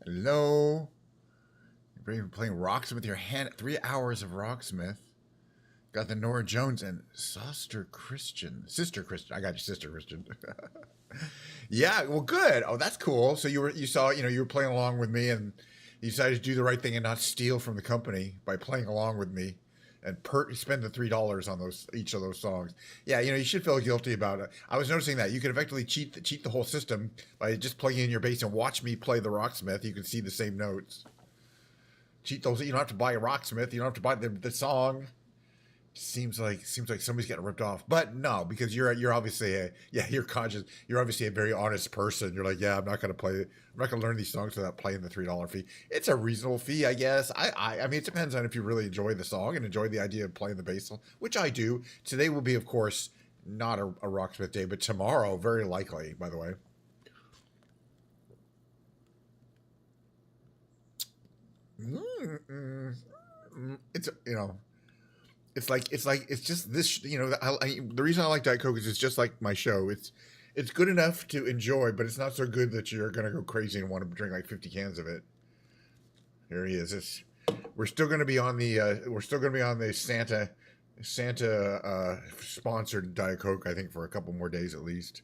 Hello. You're playing Rocksmith with your hand. 3 hours of Rocksmith. Got the Nora Jones and Sister Christian. Sister Christian. I got your Sister Christian. Yeah, well, good. Oh, that's cool. So you saw, you were playing along with me, and you decided to do the right thing and not steal from the company by playing along with me, and spend the $3 on those each of those songs. Yeah, you should feel guilty about it. I was noticing that you can effectively cheat the whole system by just plugging in your bass and watch me play the Rocksmith. You can see the same notes. Cheat those. You don't have to buy a Rocksmith. You don't have to buy the song. Seems like somebody's getting ripped off, but no, because you're obviously you're conscious. You're obviously a very honest person. You're like, yeah, I'm not gonna learn these songs without playing the $3 fee. It's a reasonable fee, I guess. I mean, it depends on if you really enjoy the song and enjoy the idea of playing the bass, which I do. Today will be, of course, not a Rocksmith day, but tomorrow, very likely. By the way, it's it's just this. The reason I like Diet Coke is it's just like my show. It's good enough to enjoy, but it's not so good that you're gonna go crazy and want to drink like 50 cans of it. Here he is. We're still gonna be on the Santa sponsored Diet Coke, I think, for a couple more days at least.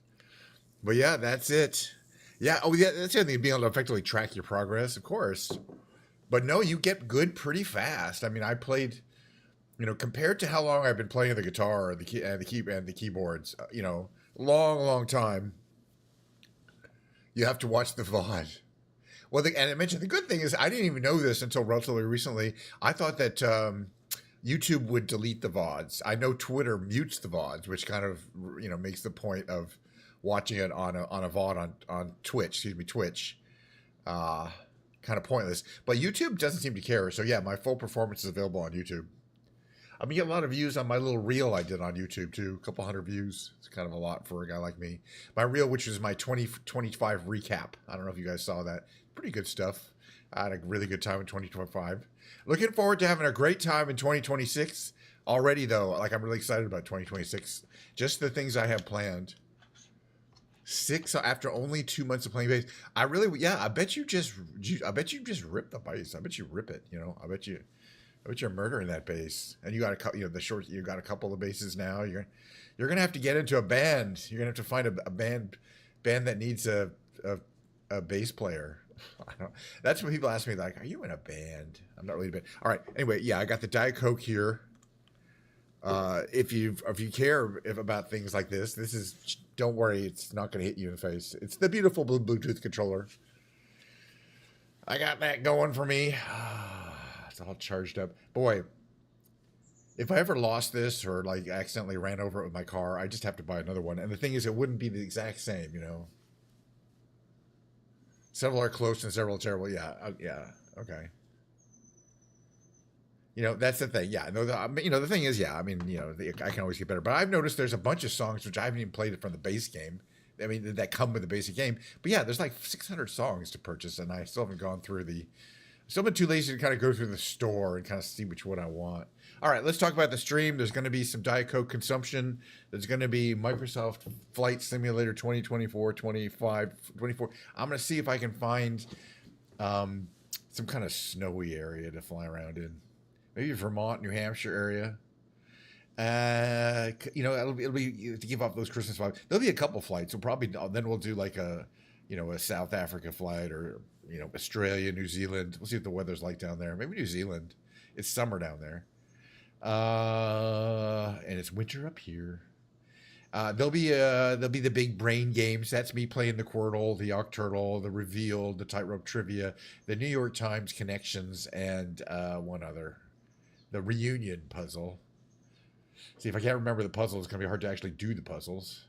But yeah, that's it. Yeah. Oh yeah, that's the other thing. Being able to effectively track your progress, of course. But no, you get good pretty fast. I mean, I played. Compared to how long I've been playing the guitar and the keyboards, long, long time. You have to watch the VOD. Well, and I mentioned the good thing is I didn't even know this until relatively recently. I thought that YouTube would delete the VODs. I know Twitter mutes the VODs, which kind of makes the point of watching it on a VOD on Twitch. Excuse me, Twitch. Kind of pointless. But YouTube doesn't seem to care. So yeah, my full performance is available on YouTube. I mean, get a lot of views on my little reel I did on YouTube too. A couple hundred views. It's kind of a lot for a guy like me. My reel, which was my 2025 recap. I don't know if you guys saw that. Pretty good stuff. I had a really good time in 2025. Looking forward to having a great time in 2026. Already though, like I'm really excited about 2026. Just the things I have planned. Six after only 2 months of playing bass. I bet you just rip the bass. I bet you rip it. But you're murdering that bass, and you got you got a couple of basses now. You're gonna have to get into a band. You're gonna have to find a band that needs a bass player. I don't. That's when people ask me like, "Are you in a band?" I'm not really a band. All right. Anyway, yeah, I got the Diet Coke here. If you care about things like this is, don't worry, it's not gonna hit you in the face. It's the beautiful blue Bluetooth controller. I got that going for me. It's all charged up. Boy, if I ever lost this or like accidentally ran over it with my car, I just have to buy another one. And the thing is, it wouldn't be the exact same. Several are close and several are terrible. Yeah, yeah, okay. That's the thing. Yeah, no, the thing is, yeah, I mean, I can always get better. But I've noticed there's a bunch of songs which I haven't even played from the base game. I mean, that come with the basic game. But yeah, there's like 600 songs to purchase, and I still haven't gone through Still been too lazy to kind of go through the store and kind of see which one I want. All right, let's talk about the stream. There's going to be some Diet Coke consumption. There's going to be Microsoft Flight Simulator 2024, 25, 24. I'm going to see if I can find some kind of snowy area to fly around in. Maybe Vermont, New Hampshire area. It'll be to give off those Christmas vibes. There'll be a couple flights. Then we'll do like a South Africa flight or Australia, New Zealand. We'll see what the weather's like down there. Maybe New Zealand. It's summer down there. And it's winter up here. There'll be the big brain games. That's me playing the Quirtle, the Octurtle, the Reveal, the Tightrope Trivia, the New York Times Connections, and one other, the Reunion puzzle. See, if I can't remember the puzzle, it's gonna be hard to actually do the puzzles.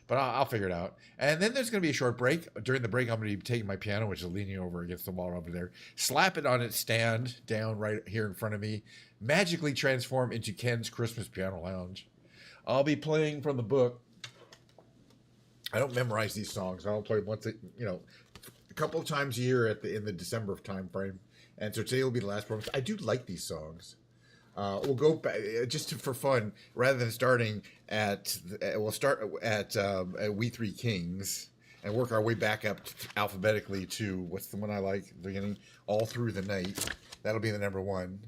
But I'll figure it out. And then there's going to be a short break. During the break, I'm going to be taking my piano, which is leaning over against the wall over there, slap it on its stand down right here in front of me, magically transform into Ken's Christmas Piano Lounge. I'll be playing from the book. I don't memorize these songs. I'll play once, a couple of times a year in the December time frame. And so today will be the last performance. I do like these songs. We'll go back for fun rather than starting we'll start at We Three Kings, and work our way back up alphabetically to what's the one I like? Beginning All Through the Night. That'll be the number one.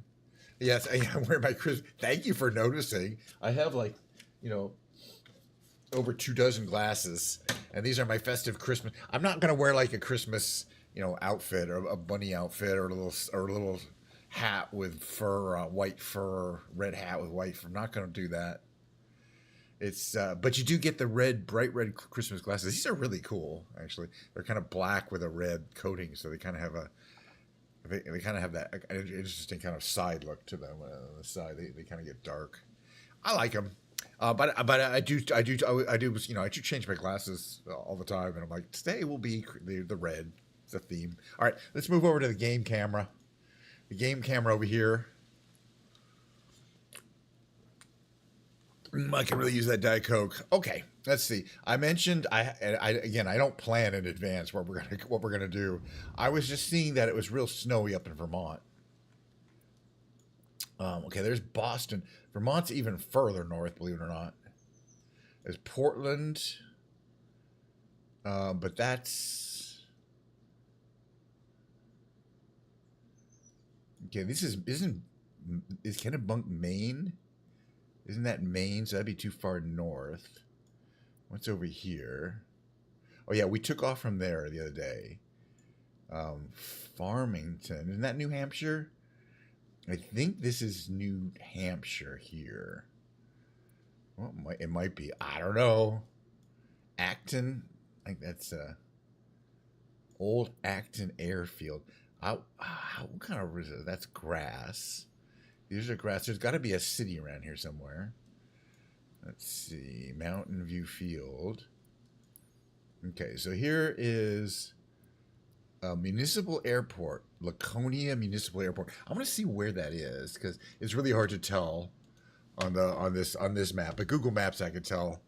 Yes, I'm wearing my Christmas. Thank you for noticing. I have like, you know, over 24 glasses, and these are my festive Christmas. I'm not gonna wear like a Christmas, outfit or a bunny outfit or a little hat with fur, white fur, red hat with white fur. I'm not gonna do that. It's but you do get the bright red Christmas glasses. These are really cool, actually. They're kind of black with a red coating, so they kind of have they kind of have that interesting kind of side look to them. On the side, they kind of get dark. I like them, but I do change my glasses all the time, and I'm like, today will be the red. It's a theme. All right, let's move over to the game camera. The game camera over here. I can really use that Diet Coke. Okay, let's see. I mentioned I don't plan in advance what we're gonna do. I was just seeing that it was real snowy up in Vermont. Okay, there's Boston. Vermont's even further north, believe it or not. There's Portland, but that's okay. This is Kennebunk, Maine. Isn't that Maine? So that'd be too far north. What's over here? Oh, yeah, we took off from there the other day. Farmington. Isn't that New Hampshire? I think this is New Hampshire here. Well, it might be. I don't know. Acton. I think that's Old Acton Airfield. What kind of... That's grass. These are grass. There's got to be a city around here somewhere. Let's see. Mountain View Field. Okay, so here is a municipal airport. Laconia Municipal Airport. I'm going to see where that is because it's really hard to tell on this map. But Google Maps I could tell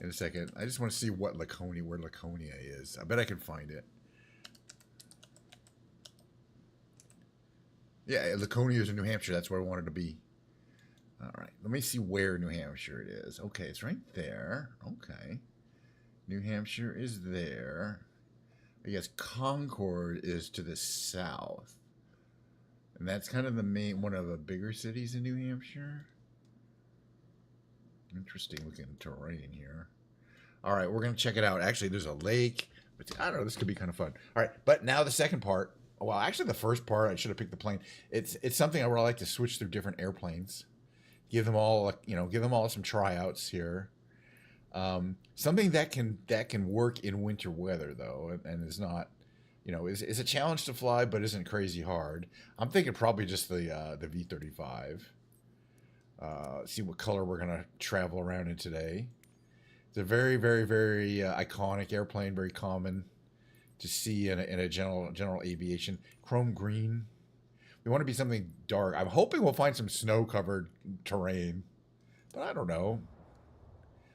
in a second. I just want to see where Laconia is. I bet I can find it. Yeah, Laconia is in New Hampshire. That's where I wanted to be. All right. Let me see where New Hampshire it is. Okay, it's right there. Okay. New Hampshire is there. I guess Concord is to the south. And that's kind of one of the bigger cities in New Hampshire. Interesting looking terrain here. All right, we're going to check it out. Actually, there's a lake. But I don't know. This could be kind of fun. All right, but now the second part. Well, actually, the first part, I should have picked the plane. It's something where I like to switch through different airplanes, give them all some tryouts here. Something that can work in winter weather though, and is not, is a challenge to fly, but isn't crazy hard. I'm thinking probably just the V-35. See what color we're gonna travel around in today. It's a very, very, very iconic airplane, very common to see in a general aviation. Chrome green. We want to be something dark. I'm hoping we'll find some snow-covered terrain, but I don't know.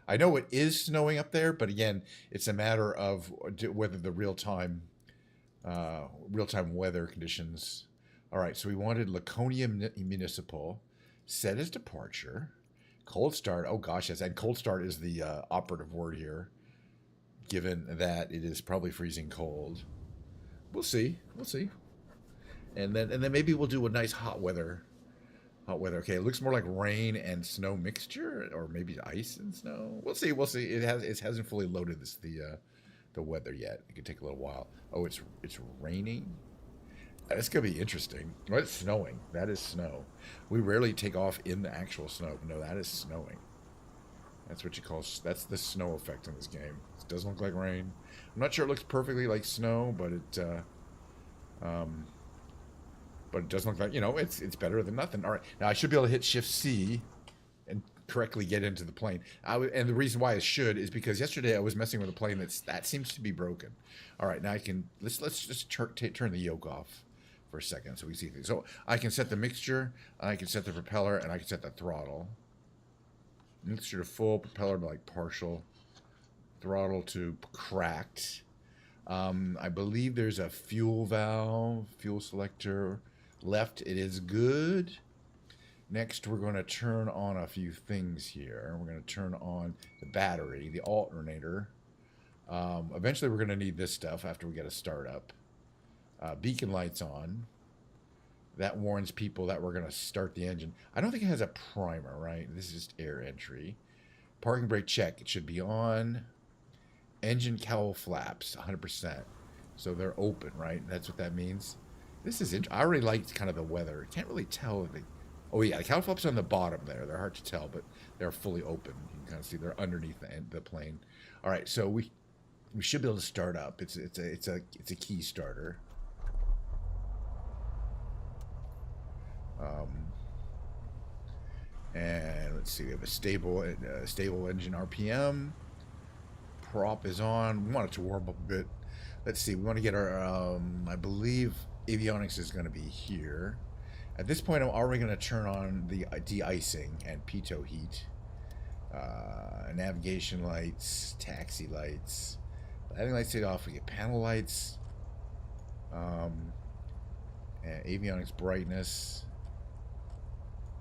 I know it is snowing up there, but again, it's a matter of whether the real-time weather conditions. All right, so we wanted Laconia Municipal, set as departure, cold start. Oh gosh, yes, and cold start is the operative word here, given that it is probably freezing cold. We'll see. And then maybe we'll do a nice hot weather. Okay, it looks more like rain and snow mixture, or maybe ice and snow. We'll see. It hasn't fully loaded the weather yet. It could take a little while. Oh, it's raining. That's gonna be interesting. Oh, it's snowing. That is snow. We rarely take off in the actual snow. No, that is snowing. That's what you call. That's the snow effect in this game. It doesn't look like rain. I'm not sure it looks perfectly like snow, but it doesn't look like, it's better than nothing. All right, now I should be able to hit Shift C and correctly get into the plane. And the reason why I should is because yesterday I was messing with a plane that seems to be broken. All right, now I can let's just turn the yoke off for a second so we see things. So I can set the mixture, I can set the propeller, and I can set the throttle. Mixture to full, propeller to like partial, throttle to cracked. I believe there's a fuel valve, fuel selector. Left, it is good. Next, we're going to turn on a few things here. We're going to turn on the battery, the alternator. Eventually, we're going to need this stuff after we get a startup. Beacon lights on. That warns people that we're going to start the engine. I don't think it has a primer, right? This is just air entry. Parking brake check. It should be on. Engine cowl flaps, 100%. So they're open, right? That's what that means. This is I already liked kind of the weather. Can't really tell if they... Oh yeah, the cowl flaps on the bottom there. They're hard to tell, but they're fully open. You can kind of see they're underneath the plane. All right, so we should be able to start up. It's a key starter. And let's see, we have a stable engine RPM. Prop is on. We want it to warm up a bit. Let's see, we want to get our, I believe avionics is going to be here. At this point, I'm already going to turn on the de-icing and pitot heat. Navigation lights, taxi lights. Landing lights stay off. We get panel lights. And avionics brightness.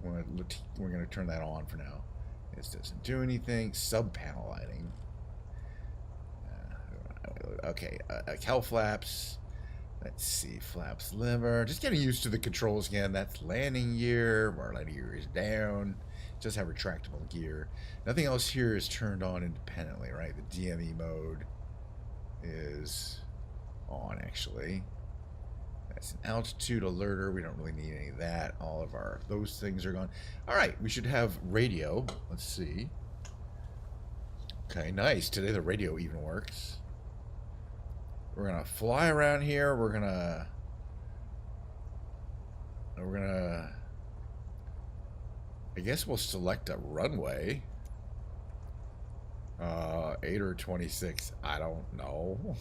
We're going to turn that on for now. This doesn't do anything. Sub-panel lighting. Okay, cowl flaps. Let's see, flaps lever. Just getting used to the controls again. That's landing gear. Our landing gear is down. It does have retractable gear. Nothing else here is turned on independently, right? The DME mode is on, actually. That's an altitude alerter. We don't really need any of that. All of those things are gone. All right, we should have radio. Let's see. Okay, nice. Today the radio even works. We're gonna fly around here. We're gonna I guess we'll select a runway. 8 or 26. I don't know.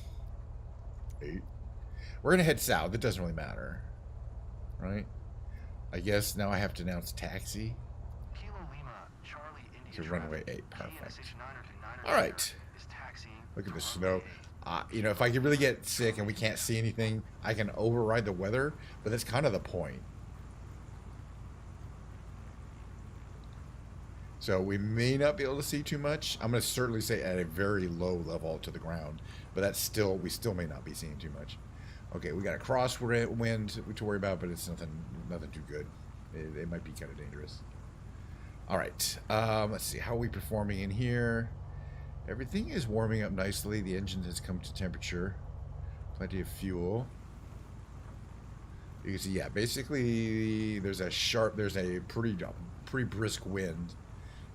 8. We're gonna head south. It doesn't really matter, right? I guess now I have to announce taxi. To runway 8. Perfect. All right. Look at the snow. You know, if I could really get sick and we can't see anything, I can override the weather, but that's kind of the point. So we may not be able to see too much. I'm going to certainly say at a very low level to the ground, but that's still, we still may not be seeing too much. Okay, we got a crosswind to worry about, but it's nothing too good. It might be kind of dangerous. All right, let's see, how are we performing in here? Everything is warming up nicely. The engine has come to temperature. Plenty of fuel. You can see, yeah, basically there's a pretty brisk wind.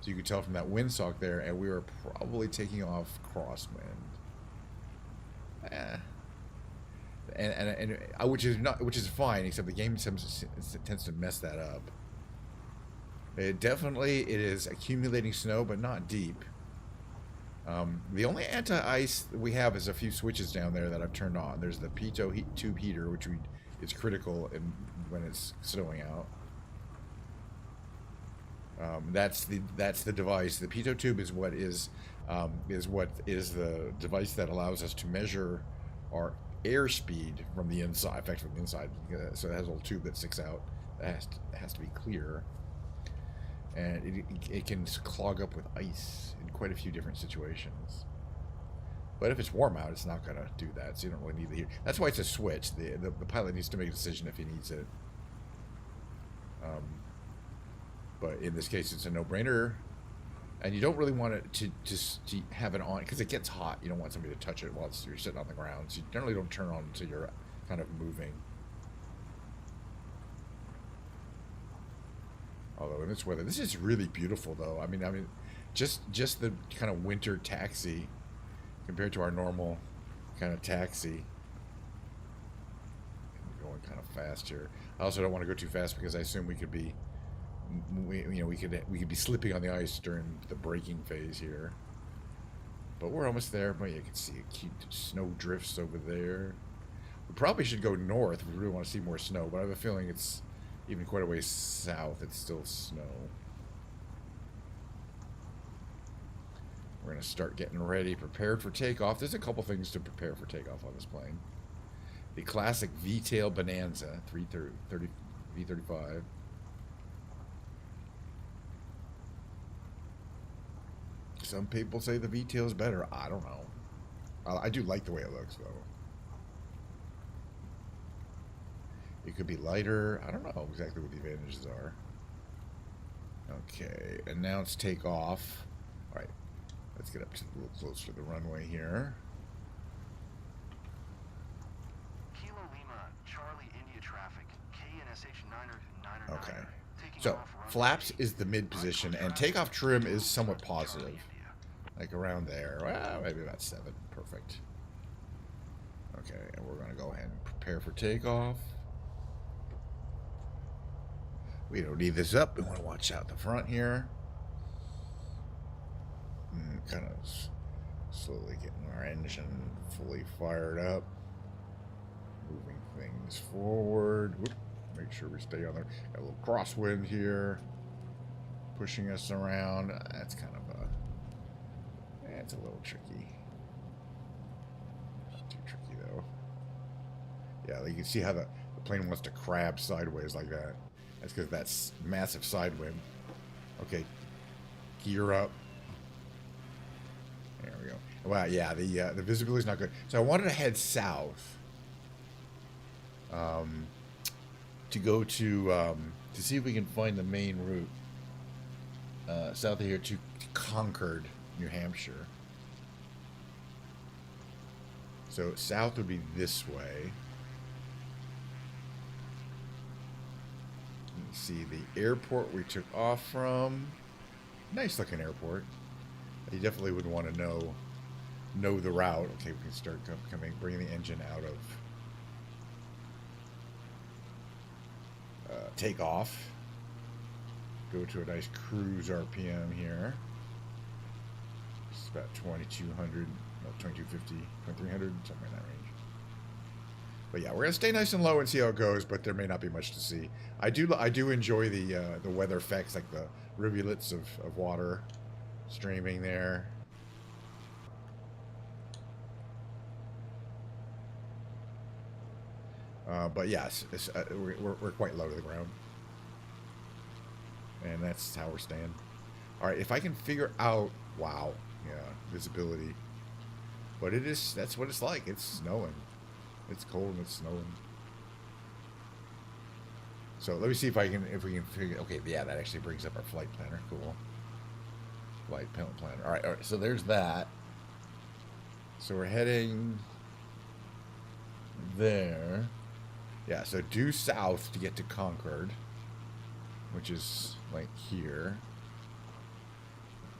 So you can tell from that windsock there, and we were probably taking off crosswind. Which is fine, except the game tends to mess that up. It is accumulating snow, but not deep. The only anti-ice we have is a few switches down there that I've turned on. There's the pitot tube heater, which is critical when it's snowing out. That's the device. The pitot tube is what is the device that allows us to measure our airspeed from the inside, effectively from the inside. So it has a little tube that sticks out. That has to be clear, and it can clog up with ice in quite a few different situations. But if it's warm out, it's not going to do that, so you don't really need the heater. That's why it's a switch. The pilot needs to make a decision if he needs it. But in this case, it's a no-brainer. And you don't really want it to have it on, because it gets hot. You don't want somebody to touch it while you're sitting on the ground. So you generally don't turn on until you're kind of moving. Although in this weather, this is really beautiful, though. I mean, just the kind of winter taxi compared to our normal kind of taxi. We're going kind of fast here. I also don't want to go too fast because I assume we could be. We could be slipping on the ice during the braking phase here, but we're almost there. But you can see a cute snow drifts over there. We probably should go north if we really want to see more snow, but I have a feeling it's even quite a ways south. It's still snow. We're gonna start getting ready, prepared for takeoff. There's a couple things to prepare for takeoff on this plane. The classic V-tail Bonanza 330 V35. Some people say the V-tail is better. I don't know. I do like the way it looks, though. It could be lighter. I don't know exactly what the advantages are. Okay, announce takeoff. All right, let's get up to a little closer to the runway here. Kilo Lima, Charlie India traffic, KNSH 909. Okay, so flaps is the mid position, and takeoff trim is somewhat positive, like around there. Well, maybe about 7. Perfect. Okay, and we're gonna go ahead and prepare for takeoff. We don't need this up. We want to watch out the front here. Kind of slowly getting our engine fully fired up. Moving things forward. Whoop. Make sure we stay on there. Got a little crosswind here. Pushing us around. That's kind of a... It's a little tricky. Not too tricky though. Yeah, you can see how the plane wants to crab sideways like that. That's because that's massive side wind. Okay, gear up. There we go. Wow, yeah, the visibility is not good. So I wanted to head south, to go to see if we can find the main route south of here to Concord, New Hampshire. So south would be this way. See the airport we took off from. Nice looking airport. You definitely would want to know the route. Okay, we can start coming, bringing the engine out of takeoff. Go to a nice cruise RPM here. It's about 2200, no, 2250, 2300, somewhere in that range. But yeah, we're gonna stay nice and low and see how it goes. But there may not be much to see. I do enjoy the weather effects, like the rivulets of water streaming there. But yes, we're quite low to the ground, and that's how we're staying. All right, if I can figure out, wow, yeah, visibility. But that's what it's like. It's snowing. It's cold and it's snowing. So let me see if we can figure. Okay, yeah, that actually brings up our flight planner. Cool. Flight planner. All right. So there's that. So we're heading there. Yeah. So due south to get to Concord, which is like here.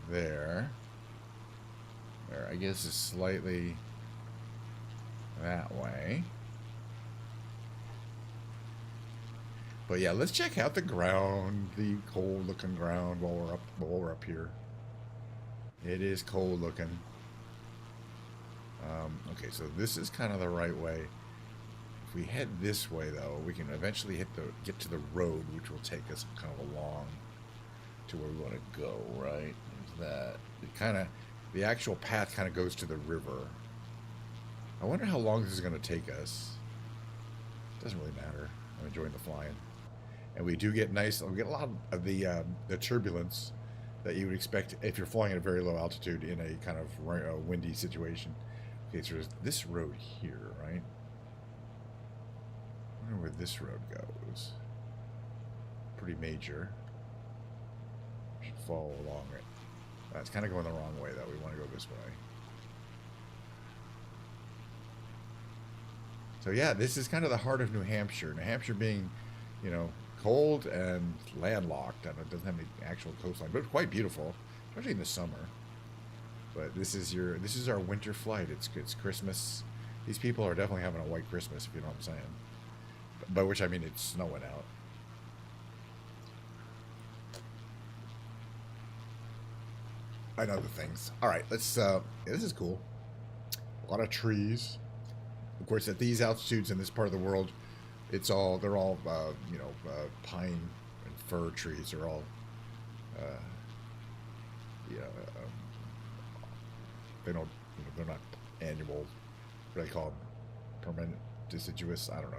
There. Or I guess it's slightly that way. But yeah, let's check out the ground, the cold looking ground while we're up here. It is cold looking. Okay, so this is kind of the right way. If we head this way though, we can eventually get to the road, which will take us kind of along to where we want to go, right? There's that. The actual path kind of goes to the river. I wonder how long this is going to take us. Doesn't really matter. I'm enjoying the flying. And we do get we get a lot of the turbulence that you would expect if you're flying at a very low altitude in a kind of windy situation. Okay, so there's this road here, right? I wonder where this road goes. Pretty major. Should follow along it. It's kind of going the wrong way, though. We want to go this way. So yeah, this is kind of the heart of New Hampshire. New Hampshire being, cold and landlocked, and it doesn't have any actual coastline, but it's quite beautiful, especially in the summer. But this is our winter flight. It's Christmas. These people are definitely having a white Christmas, if you know what I'm saying. By which I mean it's snowing out. And other things. All right, let's. This is cool. A lot of trees. Of course, at these altitudes in this part of the world, they're all pine and fir trees. They're all they don't, they're not annual. What do they call them? Permanent deciduous. I don't know.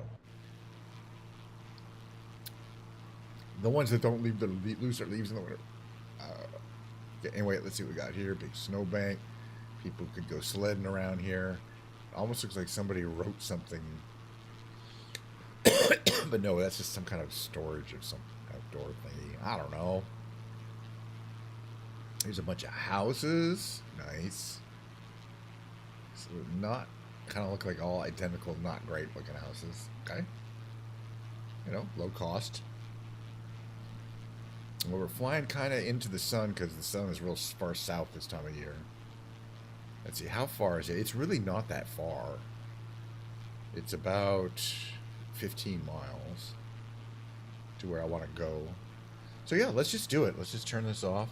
The ones that don't lose their leaves in the winter. Okay, anyway, let's see what we got here. Big snowbank. People could go sledding around here. Almost looks like somebody wrote something. But no, that's just some kind of storage of some outdoor thingy. I don't know. There's a bunch of houses. Nice. So not kind of look like all identical, not great looking houses. Okay. You know, low cost. Well, we're flying kind of into the sun because the sun is real far south this time of year. Let's see, how far is it? It's really not that far. It's about 15 miles to where I want to go. So yeah, let's just do it. Let's just turn this off.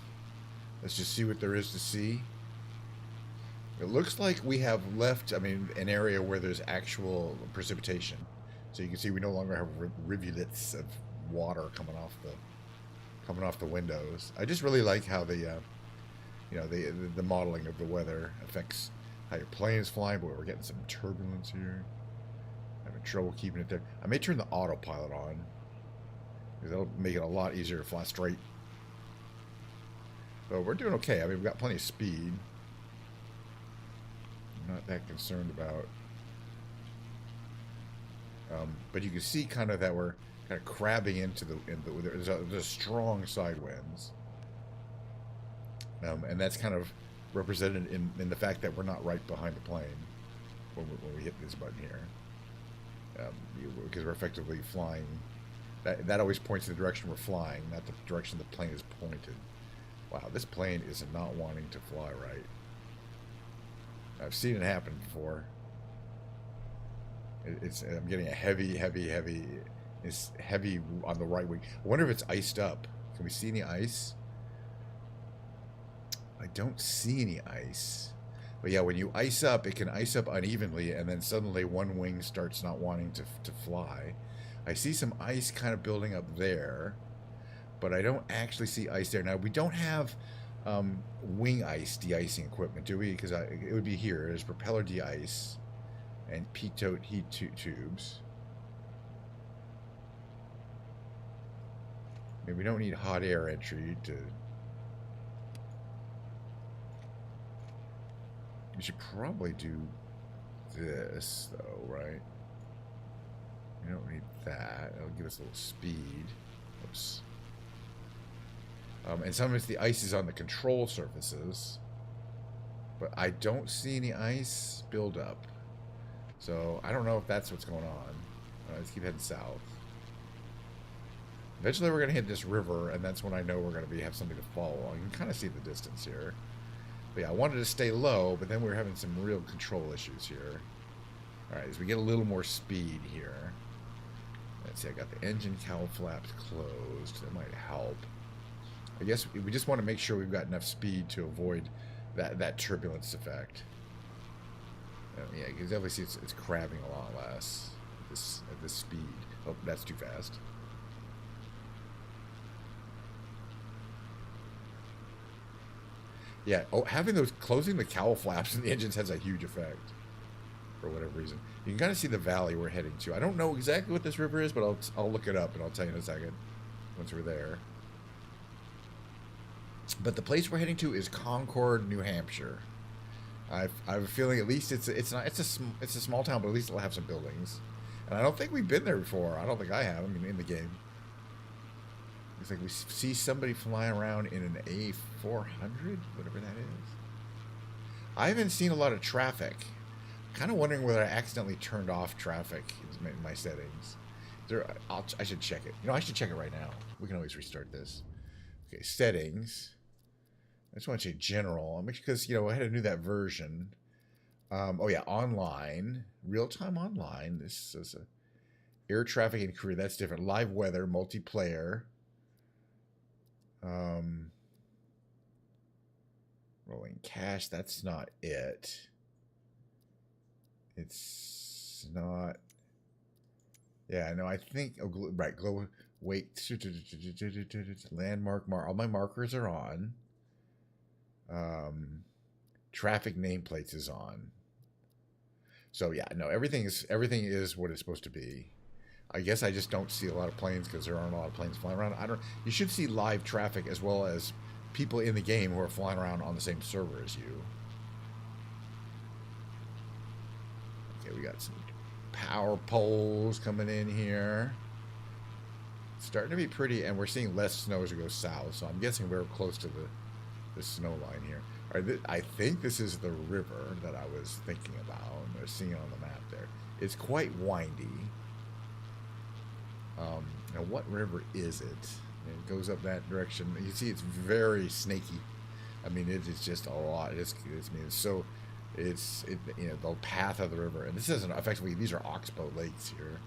Let's just see what there is to see. It looks like we have left, an area where there's actual precipitation. So you can see we no longer have rivulets of water coming off the windows. I just really like how the modeling of the weather affects how your plane is flying. But we're getting some turbulence here. Having trouble keeping it there. I may turn the autopilot on because that'll make it a lot easier to fly straight. So we're doing okay. We've got plenty of speed. I'm not that concerned about. But you can see kind of that we're kind of crabbing into there's a strong side winds. And that's kind of represented in the fact that we're not right behind the plane when we hit this button here. Because we're effectively flying. That always points in the direction we're flying, not the direction the plane is pointed. Wow, this plane is not wanting to fly right. I've seen it happen before. I'm getting a heavy. It's heavy on the right wing. I wonder if it's iced up. Can we see any ice? I don't see any ice. But yeah, when you ice up, it can ice up unevenly, and then suddenly one wing starts not wanting to fly. I see some ice kind of building up there, but I don't actually see ice there. Now, we don't have wing ice de-icing equipment, do we? Because it would be here. There's propeller de-ice and pitot heat tubes. We don't need hot air entry to... You should probably do this, though, right? We don't need that. It'll give us a little speed. Oops. And sometimes the ice is on the control surfaces, but I don't see any ice buildup. So I don't know if that's what's going on. Let's keep heading south. Eventually we're going to hit this river, and that's when I know we're going to have something to follow. You can kind of see the distance here. But yeah, I wanted to stay low, but then we were having some real control issues here. Alright, as we get a little more speed here. Let's see, I got the engine cowl flaps closed. That might help. I guess we just want to make sure we've got enough speed to avoid that turbulence effect. Yeah, you can definitely see it's crabbing a lot less at this speed. Oh, that's too fast. Yeah, closing the cowl flaps in the engines has a huge effect for whatever reason. You can kind of see the valley we're heading to. I don't know exactly what this river is, but I'll look it up and I'll tell you in a second once we're there. But the place we're heading to is Concord, New Hampshire. I have a feeling at least it's a small town, but at least it'll have some buildings. And I don't think we've been there before. I don't think I have. In the game. Looks like we see somebody flying around in an A400, whatever that is. I haven't seen a lot of traffic. I'm kind of wondering whether I accidentally turned off traffic in my settings. I should check it. I should check it right now. We can always restart this. Okay, settings. I just want to say general, because I had to do that version. Oh yeah, online, real-time online. This is air traffic and career. That's different. Live weather, multiplayer. Rolling cash. That's not it. It's not. Yeah, no, I think. Oh, right. Glow. Wait. Landmark. All my markers are on. Traffic nameplates is on. So yeah, no, everything is what it's supposed to be. I guess I just don't see a lot of planes because there aren't a lot of planes flying around. You should see live traffic as well as people in the game who are flying around on the same server as you. Okay, we got some power poles coming in here. It's starting to be pretty, and we're seeing less snow as we go south, so I'm guessing we're close to the snow line here. All right, I think this is the river that I was thinking about. I was seeing it on the map there. It's quite windy. Now, what river is it? It goes up that direction. You see, it's very snaky. I mean, it is just a lot. It's so the path of the river, and this isn't effectively, these are oxbow lakes here.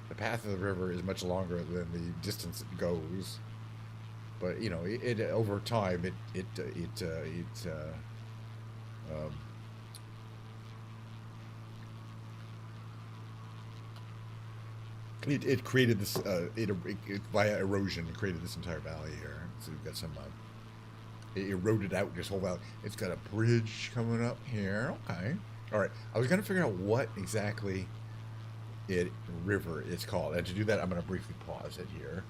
The path of the river is much longer than the distance it goes, but you know, it over time it created this via erosion. It created this entire valley here. So we've got some it eroded out this whole valley. It's got a bridge coming up here. Okay, all right. I was gonna figure out what exactly river is called, and to do that, I'm gonna briefly pause it here.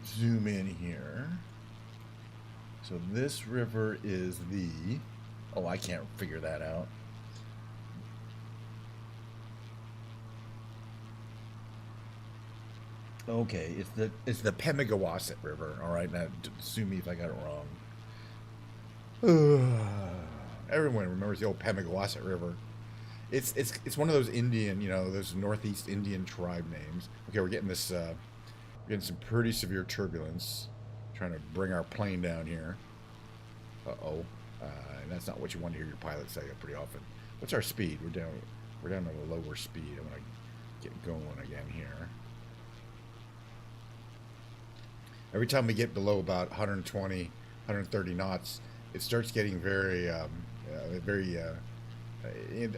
Zoom in here. So this river is the. Oh, I can't figure that out. Okay, it's the Pemigewasset River. All right, now sue me if I got it wrong. Everyone remembers the old Pemigewasset River. It's one of those Indian, you know, those Northeast Indian tribe names. Okay, we're getting this, getting some pretty severe turbulence, trying to bring our plane down here. And that's not what you want to hear your pilot say pretty often. What's our speed? We're down to a lower speed. I'm gonna get going again here. Every time we get below about 120, 130 knots, it starts getting very,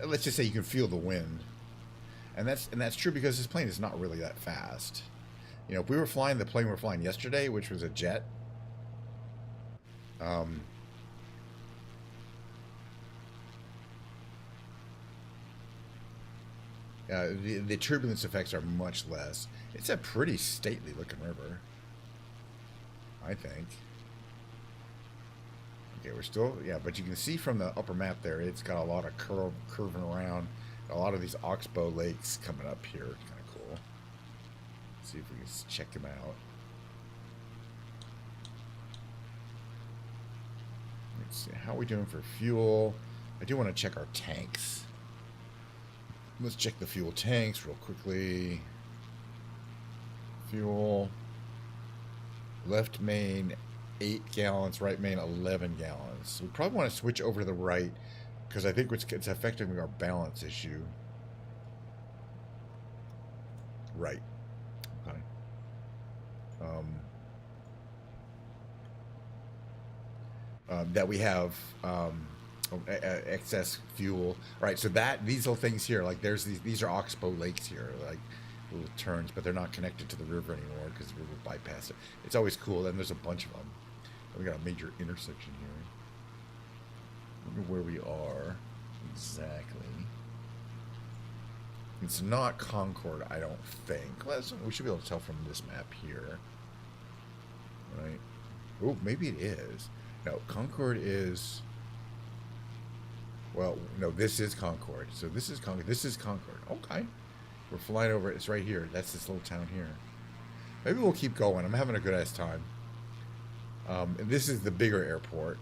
let's just say you can feel the wind, and that's true because this plane is not really that fast. You know, if we were flying the plane we were flying yesterday, which was a jet, the turbulence effects are much less. It's a pretty stately looking river, I think. Okay, we're still, yeah, but you can see from the upper map there, it's got a lot of curving around. A lot of these oxbow lakes coming up here. Kind of cool. Let's see if we can check them out. Let's see, how are we doing for fuel? I do want to check our tanks. Let's check the fuel tanks real quickly. Fuel. Left main 8 gallons, right main 11 gallons. So we probably want to switch over to the right because I think it's affecting our balance issue. Right. Okay. That we have excess fuel. Right. So these little things here, like there's these are oxbow lakes here, like little turns, but they're not connected to the river anymore because the river bypassed it. It's always cool. And there's a bunch of them. We got a major intersection here. I wonder where we are exactly. It's not Concord, I don't think. Well, we should be able to tell from this map here. Right? Oh, maybe it is. No, Concord is... Well, no, this is Concord. So this is Concord. This is Concord. Okay. We're flying over it. It's right here. That's this little town here. Maybe we'll keep going. I'm having a good-ass time. This is the bigger airport.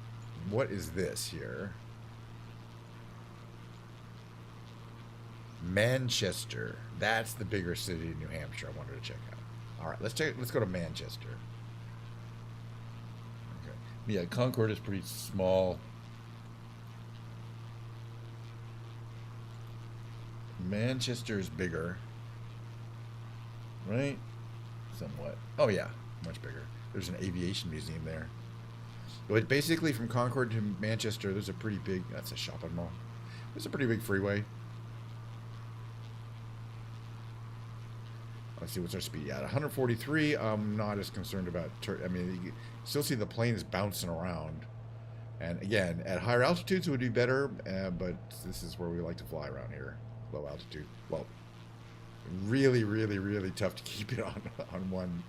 What is this here? Manchester. That's the bigger city in New Hampshire I wanted to check out. All right, let's go to Manchester. Okay. Yeah, Concord is pretty small. Manchester is bigger. Right? Somewhat. Oh yeah, much bigger. There's an aviation museum there. But basically from Concord to Manchester, there's a pretty big, that's a shopping mall. There's a pretty big freeway. Let's see, what's our speed? At 143, I'm not as concerned about, I mean, you still see the plane is bouncing around. And again, at higher altitudes it would be better, but this is where we like to fly around here. Low altitude. Well, really, really, really tough to keep it on one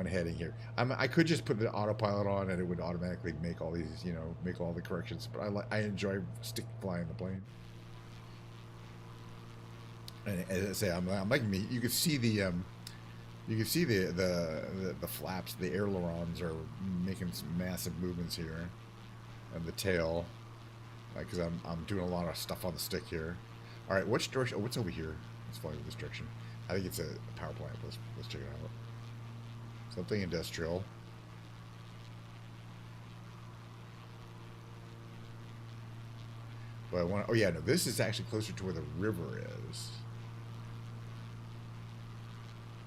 heading here. I could just put the autopilot on and it would automatically make all these, you know, make all the corrections. But I enjoy flying the plane. And as I say, I'm like me. You can see the the flaps, the ailerons are making some massive movements here, and the tail, like because I'm doing a lot of stuff on the stick here. All right, which direction? Oh, what's over here? Let's follow this direction. I think it's a power plant. Let's check it out. Something industrial. But I want. Oh yeah, no. This is actually closer to where the river is,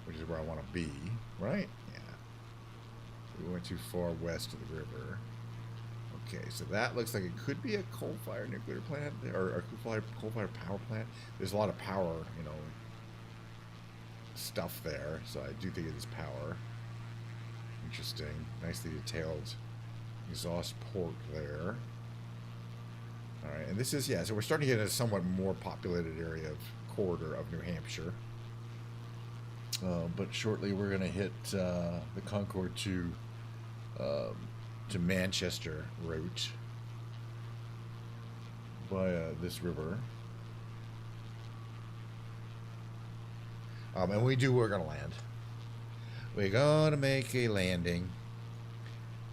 which is where I want to be, right? Yeah. We went too far west of the river. Okay, so that looks like it could be a coal-fired nuclear plant, or a coal-fired power plant. There's a lot of power, you know, stuff there, so I do think it is power. Interesting. Nicely detailed exhaust port there. All right, and this is, yeah, so we're starting to get a somewhat more populated area of corridor of New Hampshire. But shortly we're going to hit the Concord to Manchester route via this river. And we're going to land. We're going to make a landing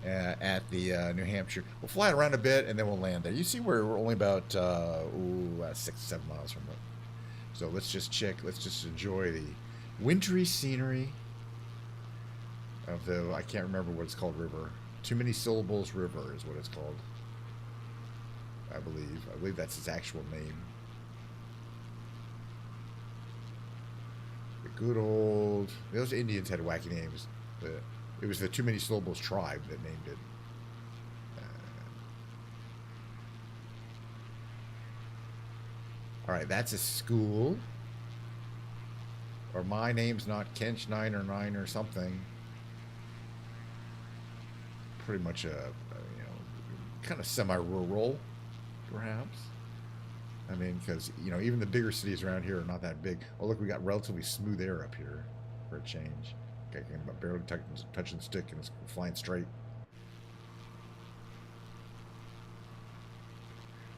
at the New Hampshire. We'll fly it around a bit and then we'll land there. You see we're only about 6-7 miles from it. So let's just check. Let's just enjoy the wintry scenery of the, I can't remember what it's called, river. Too Many Syllables River is what it's called. I believe that's its actual name. The good old, those Indians had wacky names. It was the Too Many Syllables tribe that named it. All right, that's a school. Or my name's not Kench 9 or something. Pretty much a you know, kind of semi-rural, perhaps. I mean, because, you know, even the bigger cities around here are not that big. Oh, look, we got relatively smooth air up here for a change. Okay, I'm barely touching the stick and it's flying straight.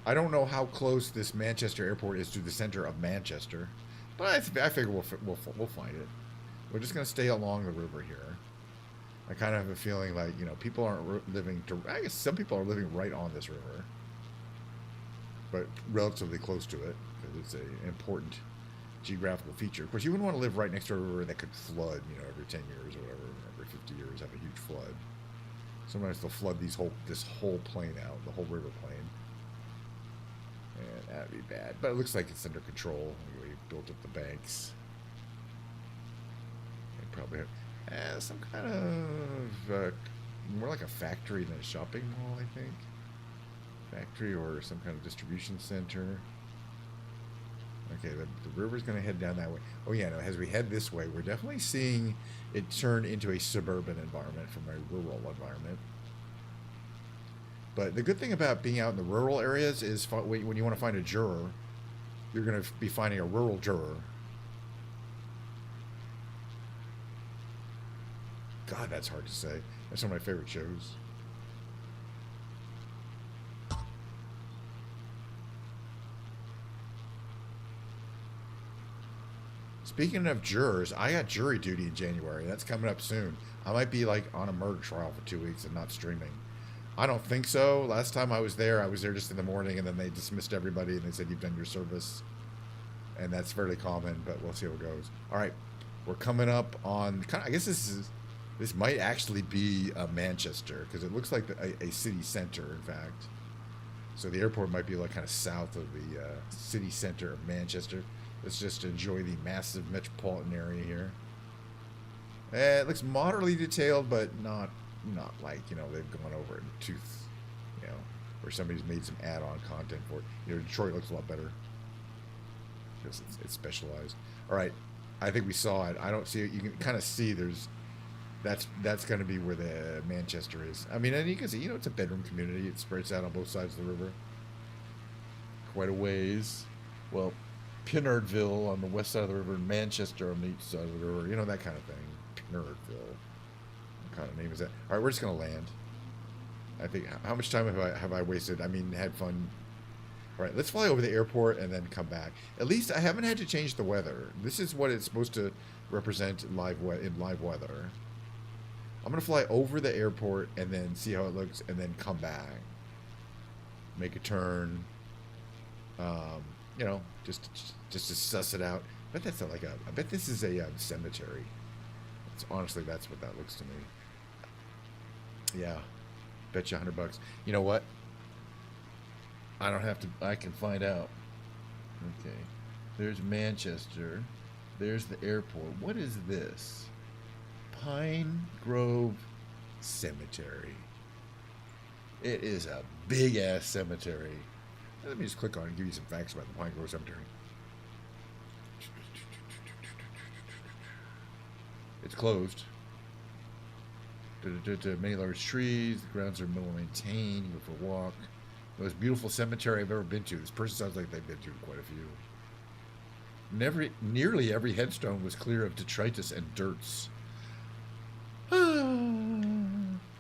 I don't know how close this Manchester airport is to the center of Manchester, but I figure we'll find it. We're just going to stay along the river here. I kind of have a feeling like, you know, people aren't living, I guess some people are living right on this river, but relatively close to it, because it's an important geographical feature. Of course, you wouldn't want to live right next to a river that could flood, you know, every 10 years or whatever, every 50 years have a huge flood. Sometimes they'll flood this whole plain out, the whole river plain. And that'd be bad. But it looks like it's under control. We built up the banks. They probably have some kind of more like a factory than a shopping mall, I think. Factory or some kind of distribution center. Okay, the river's going to head down that way. Oh yeah, no, as we head this way, we're definitely seeing it turn into a suburban environment from a rural environment. But the good thing about being out in the rural areas is when you want to find a juror, you're going to be finding a rural juror. God, that's hard to say. That's one of my favorite shows. Speaking of jurors, I got jury duty in January. That's coming up soon. I might be like on a murder trial for 2 weeks and not streaming. I don't think so. Last time I was there just in the morning, and then they dismissed everybody, and they said, you've done your service. And that's fairly common, but we'll see how it goes. All right, we're coming up on, I guess this might actually be Manchester, because it looks like a city center, in fact. So the airport might be like kind of south of the city center of Manchester. Let's just enjoy the massive metropolitan area here. It looks moderately detailed, but not like, you know, they've gone over it in tooth, you know, or somebody's made some add-on content for it. You know, Detroit looks a lot better because it's specialized. All right, I think we saw it. I don't see it. You can kind of see that's going to be where the Manchester is. I mean, and you can see, you know, it's a bedroom community. It spreads out on both sides of the river. Quite a ways. Well, Pinardville on the west side of the river, and Manchester on the east side of the river. You know, that kind of thing. Pinardville. What kind of name is that? All right, we're just going to land. I think, how much time have I wasted? I mean, had fun All right, let's fly over the airport and then come back. At least I haven't had to change the weather. This is what it's supposed to represent in live weather. I'm gonna fly over the airport and then see how it looks, and then come back, make a turn. You know, just to suss it out. But that's not like a. I bet this is a cemetery. Honestly, that's what that looks to me. Yeah, bet you $100. You know what? I don't have to. I can find out. Okay, there's Manchester. There's the airport. What is this? Pine Grove Cemetery. It is a big ass cemetery. Let me just click on it and give you some facts about the Pine Grove Cemetery. It's closed. Many large trees. The grounds are well maintained. You go for a walk. The most beautiful cemetery I've ever been to. This person sounds like they've been to quite a few. Nearly every headstone was clear of detritus and dirts.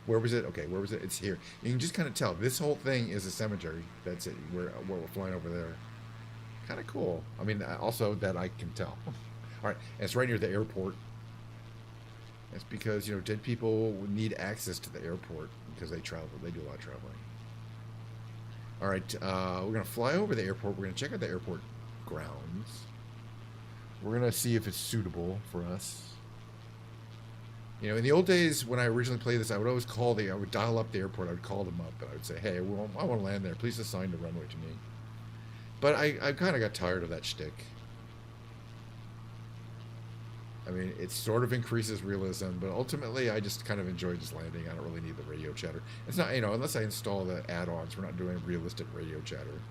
Where was it? Okay, where was it? It's here. You can just kind of tell. This whole thing is a cemetery. That's it. Where we're flying over there. Kind of cool. I mean, also that I can tell. All right, and it's right near the airport. That's because, you know, dead people need access to the airport because they travel. They do a lot of traveling. All right, we're going to fly over the airport. We're going to check out the airport grounds. We're going to see if it's suitable for us. You know, in the old days when I originally played this, I would always I would dial up the airport. I would call them up and I would say, hey, I want to land there. Please assign the runway to me. But I kind of got tired of that shtick. I mean, it sort of increases realism, but ultimately I just kind of enjoy just landing. I don't really need the radio chatter. It's not, you know, unless I install the add-ons, we're not doing realistic radio chatter.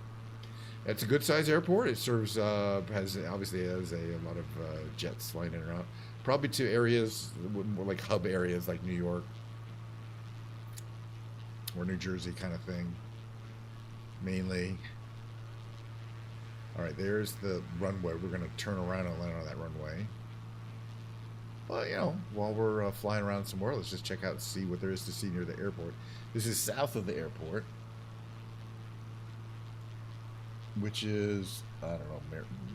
It's a good-sized airport. It serves, obviously has a lot of jets flying in and out. Probably to areas, more like hub areas like New York or New Jersey kind of thing, mainly. All right, there's the runway. We're going to turn around and land on that runway. Well, you know, while we're flying around somewhere, let's just check out and see what there is to see near the airport. This is south of the airport, which is, I don't know,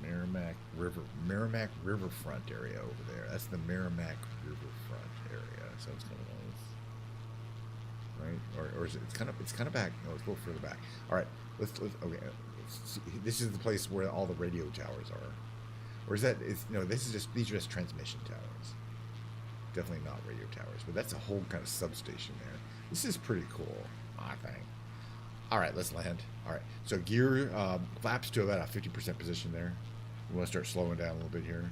Merrimack Riverfront area over there. That's the Merrimack Riverfront area. Sounds kind of nice, right? Or is it? It's kind of back. No, let's go further back. All right, let's okay. Let's see. This is the place where all the radio towers are, or is that? No, these are just transmission towers. Definitely not radio towers, but that's a whole kind of substation there. This is pretty cool, I think. All right, let's land. All right, so gear flaps to about a 50% position there. We want to start slowing down a little bit here.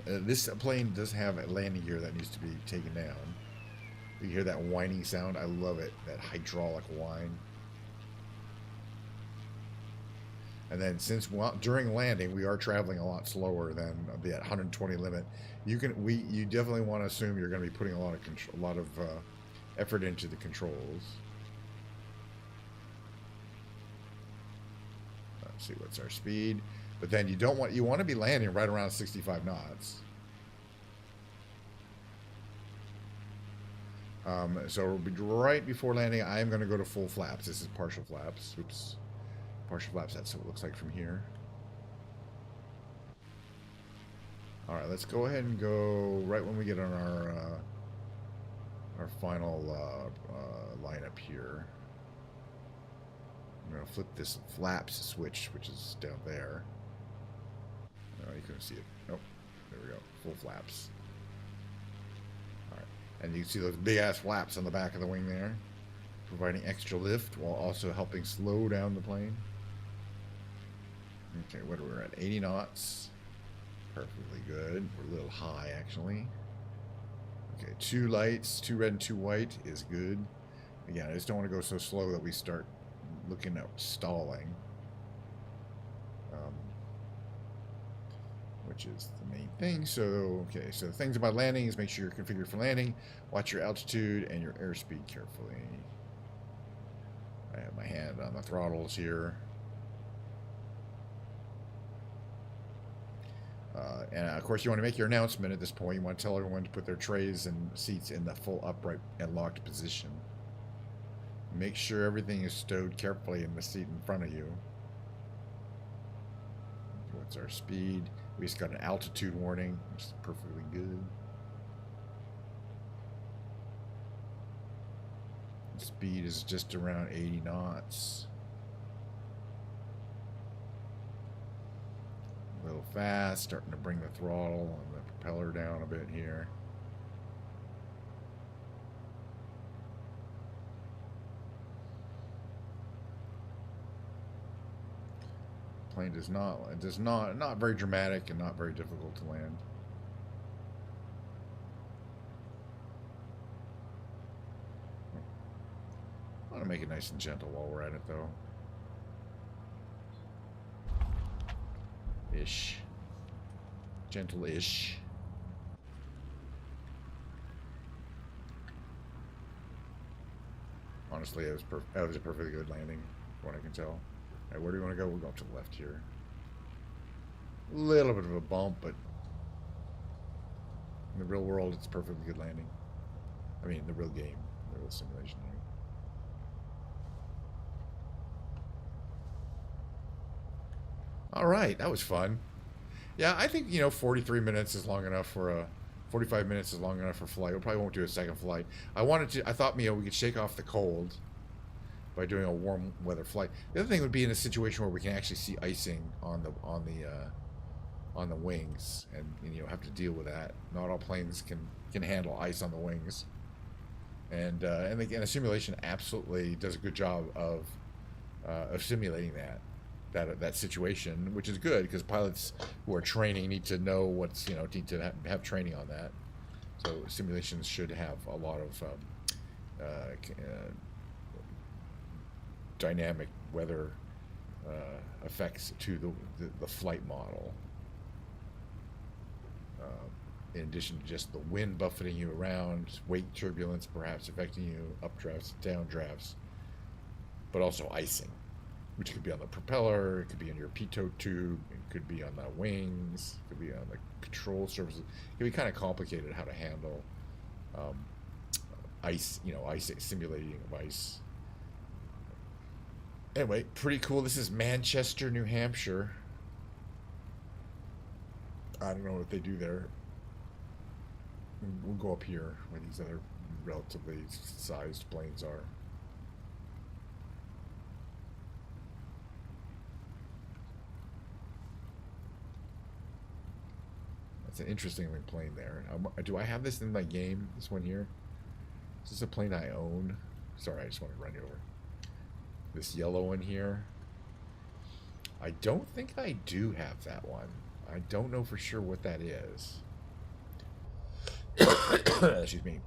This plane does have a landing gear that needs to be taken down. You hear that whining sound? I love it, that hydraulic whine. And then during landing we are traveling a lot slower than the 120 limit, you definitely want to assume you're going to be putting a lot of effort into the controls. Let's see what's our speed, but then you want to be landing right around 65 knots. So right before landing, I am going to go to full flaps. This is partial flaps. Oops. Partial flaps, that's what it looks like from here. All right, let's go ahead and go right when we get on our final lineup here. I'm going to flip this flaps switch, which is down there. Oh, you couldn't see it. Nope. There we go. Full flaps. All right. And you can see those big-ass flaps on the back of the wing there, providing extra lift while also helping slow down the plane. Okay, what are we at? 80 knots. Perfectly good. We're a little high, actually. Okay, 2 lights, 2 red and 2 white is good. Again, I just don't want to go so slow that we start looking at stalling. Which is the main thing. So, okay, so the things about landing is make sure you're configured for landing. Watch your altitude and your airspeed carefully. I have my hand on the throttles here. And of course, you want to make your announcement at this point. You want to tell everyone to put their trays and seats in the full upright and locked position. Make sure everything is stowed carefully in the seat in front of you. What's our speed? We just got an altitude warning, which is perfectly good. Speed is just around 80 knots. A little fast, starting to bring the throttle and the propeller down a bit here. Plane not very dramatic and not very difficult to land. I want to make it nice and gentle while we're at it, though. Ish. Gentle-ish. Honestly, that was a perfectly good landing, from what I can tell. All right, where do we want to go? We'll go up to the left here. A little bit of a bump, but in the real world, it's a perfectly good landing. I mean, the real game, the real simulation. All right, that was fun. Yeah, I think, 43 minutes is long enough for a 45 minutes is long enough for flight. We probably won't do a second flight. I thought, we could shake off the cold by doing a warm weather flight. The other thing would be in a situation where we can actually see icing on the wings, and have to deal with that. Not all planes can handle ice on the wings, and a simulation absolutely does a good job of simulating that situation, which is good because pilots who are training need to know what's need to have training on that. So simulations should have a lot of dynamic weather effects to the flight model. In addition to just the wind buffeting you around, weight turbulence perhaps affecting you, updrafts, downdrafts, but also icing, which could be on the propeller, it could be on your pitot tube, it could be on the wings, it could be on the control surfaces. It could be kind of complicated how to handle ice, ice simulating of ice. Anyway, pretty cool. This is Manchester, New Hampshire. I don't know what they do there. We'll go up here where these other relatively sized planes are. That's an interesting plane there. Do I have this in my game? This one here? Is this a plane I own? Sorry, I just want to run you over. This yellow one here. I don't think I do have that one. I don't know for sure what that is. Excuse me.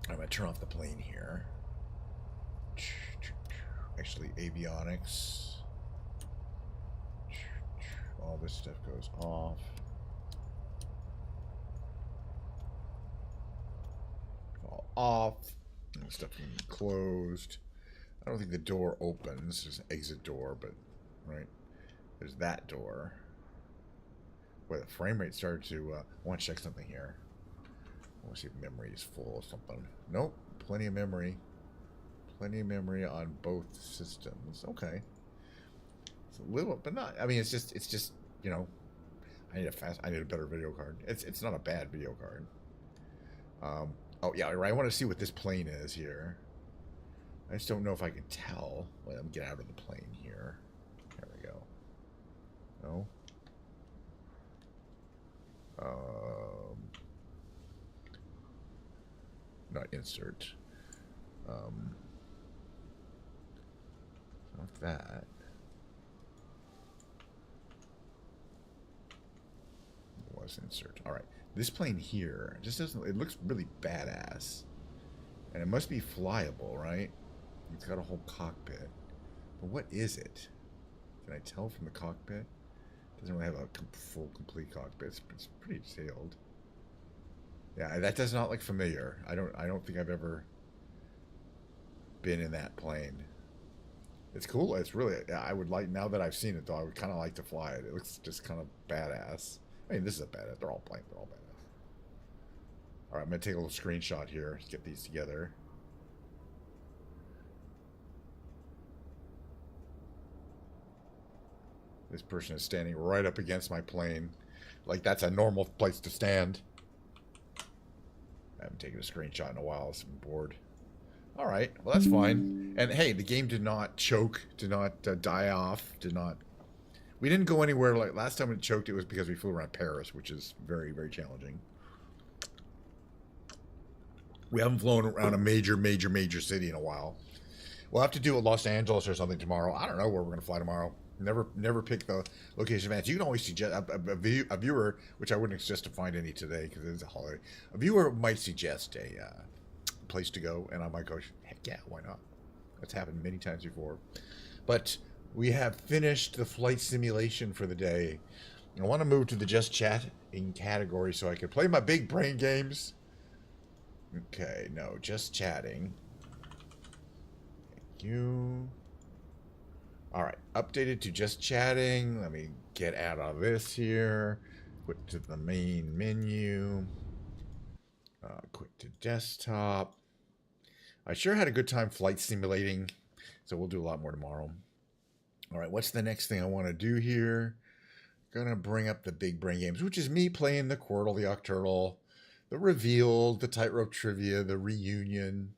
I'm going to turn off the plane here. Actually, avionics. All this stuff goes off. All off. And stuff can be closed. I don't think the door opens. There's an exit door, but right there's that door. Where the frame rate started to. I want to check something here. I want to see if memory is full or something. Nope, plenty of memory. Plenty of memory on both systems. Okay, it's a little, but not. I mean, it's just I need a better video card. It's not a bad video card. Oh yeah, I want to see what this plane is here. I just don't know if I can tell. Let me get out of the plane here. There we go. No. Not insert. Not that. It was insert. All right. This plane here just doesn't. It looks really badass, and it must be flyable, right? It's got a whole cockpit, but what is it? Can I tell from the cockpit? It doesn't really have a full, complete cockpit. It's pretty detailed. Yeah, that does not look familiar. I don't think I've ever been in that plane. It's cool. It's really. I would like, now that I've seen it though, I would kind of like to fly it. It looks just kind of badass. I mean, this is a badass. They're all planes. They're all badass. All right, I'm gonna take a little screenshot here. Get these together. This person is standing right up against my plane. Like that's a normal place to stand. I haven't taken a screenshot in a while, so I'm bored. Alright, well that's fine. And hey, the game did not choke, did not die off, did not... We didn't go anywhere. Like last time it choked, it was because we flew around Paris, which is very, very challenging. We haven't flown around a major city in a while. We'll have to do a Los Angeles or something tomorrow. I don't know where we're going to fly tomorrow. Never pick the location advance. You can always suggest a viewer, which I wouldn't suggest to find any today because it is a holiday. A viewer might suggest a place to go, and I might go, heck yeah, why not? That's happened many times before. But we have finished the flight simulation for the day. I want to move to the just chatting category so I can play my big brain games. Okay, no, just chatting. Thank you. Alright, updated to just chatting. Let me get out of this here. Quit to the main menu. Quit to desktop. I sure had a good time flight simulating, so we'll do a lot more tomorrow. Alright, what's the next thing I want to do here? Gonna bring up the big brain games, which is me playing the Quirtle, the Octurtle, the Reveal, the Tightrope Trivia, the Reunion,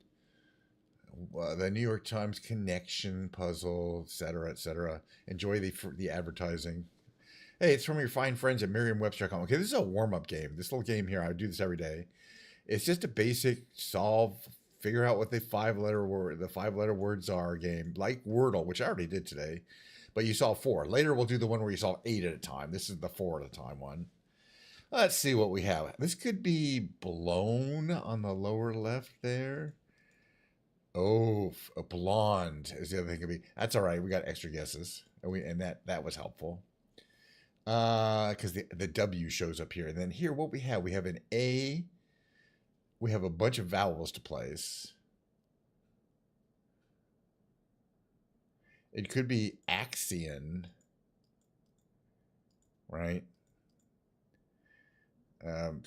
the New York Times Connection Puzzle, etc., etc. Enjoy the advertising. Hey, it's from your fine friends at Merriam-Webster.com. Okay, this is a warm-up game. This little game here, I do this every day. It's just a basic solve, figure out what the five-letter words are game, like Wordle, which I already did today. But you solve 4. Later, we'll do the one where you solve 8 at a time. This is the 4 at a time one. Let's see what we have. This could be blown on the lower left there. Oh, a blonde is the other thing. Could be. That's all right. We got extra guesses, and that was helpful. Because the W shows up here, and then here what we have an A. We have a bunch of vowels to place. It could be Axion, right?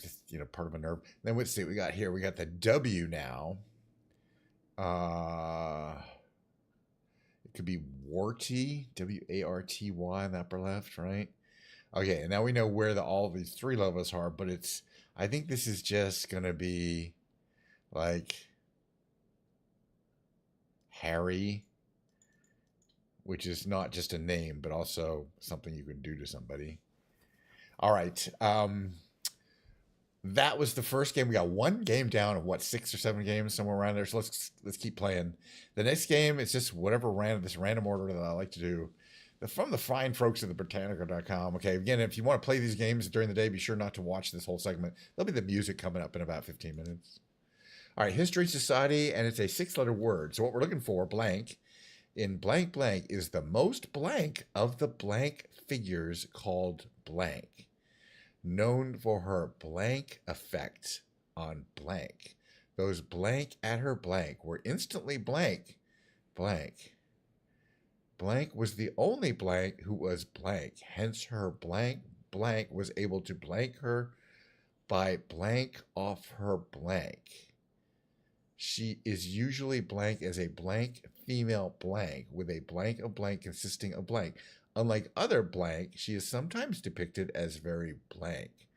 Just, part of a nerve. Then let's see what we got here. We got the W now. It could be warty, Warty in the upper left, right? Okay, and now we know where all these 3 levels are, but I think this is just gonna be like Harry, which is not just a name, but also something you can do to somebody. All right. That was the first game. We got 1 game down of 6 or 7 games, somewhere around there. So let's keep playing. The next game is just whatever random order that I like to do. From the fine folks at the Britannica.com. Okay, again, if you want to play these games during the day, be sure not to watch this whole segment. There'll be the music coming up in about 15 minutes. All right, History Society, and it's a 6-letter word. So what we're looking for, blank, in blank blank is the most blank of the blank figures called blank, known for her blank effect on blank. Those blank at her blank were instantly blank. Blank was the only blank who was blank. Hence her blank was able to blank her by blank off her blank. She is usually blank as a blank female blank with a blank of blank consisting of blank. Unlike other blank, she is sometimes depicted as very blank.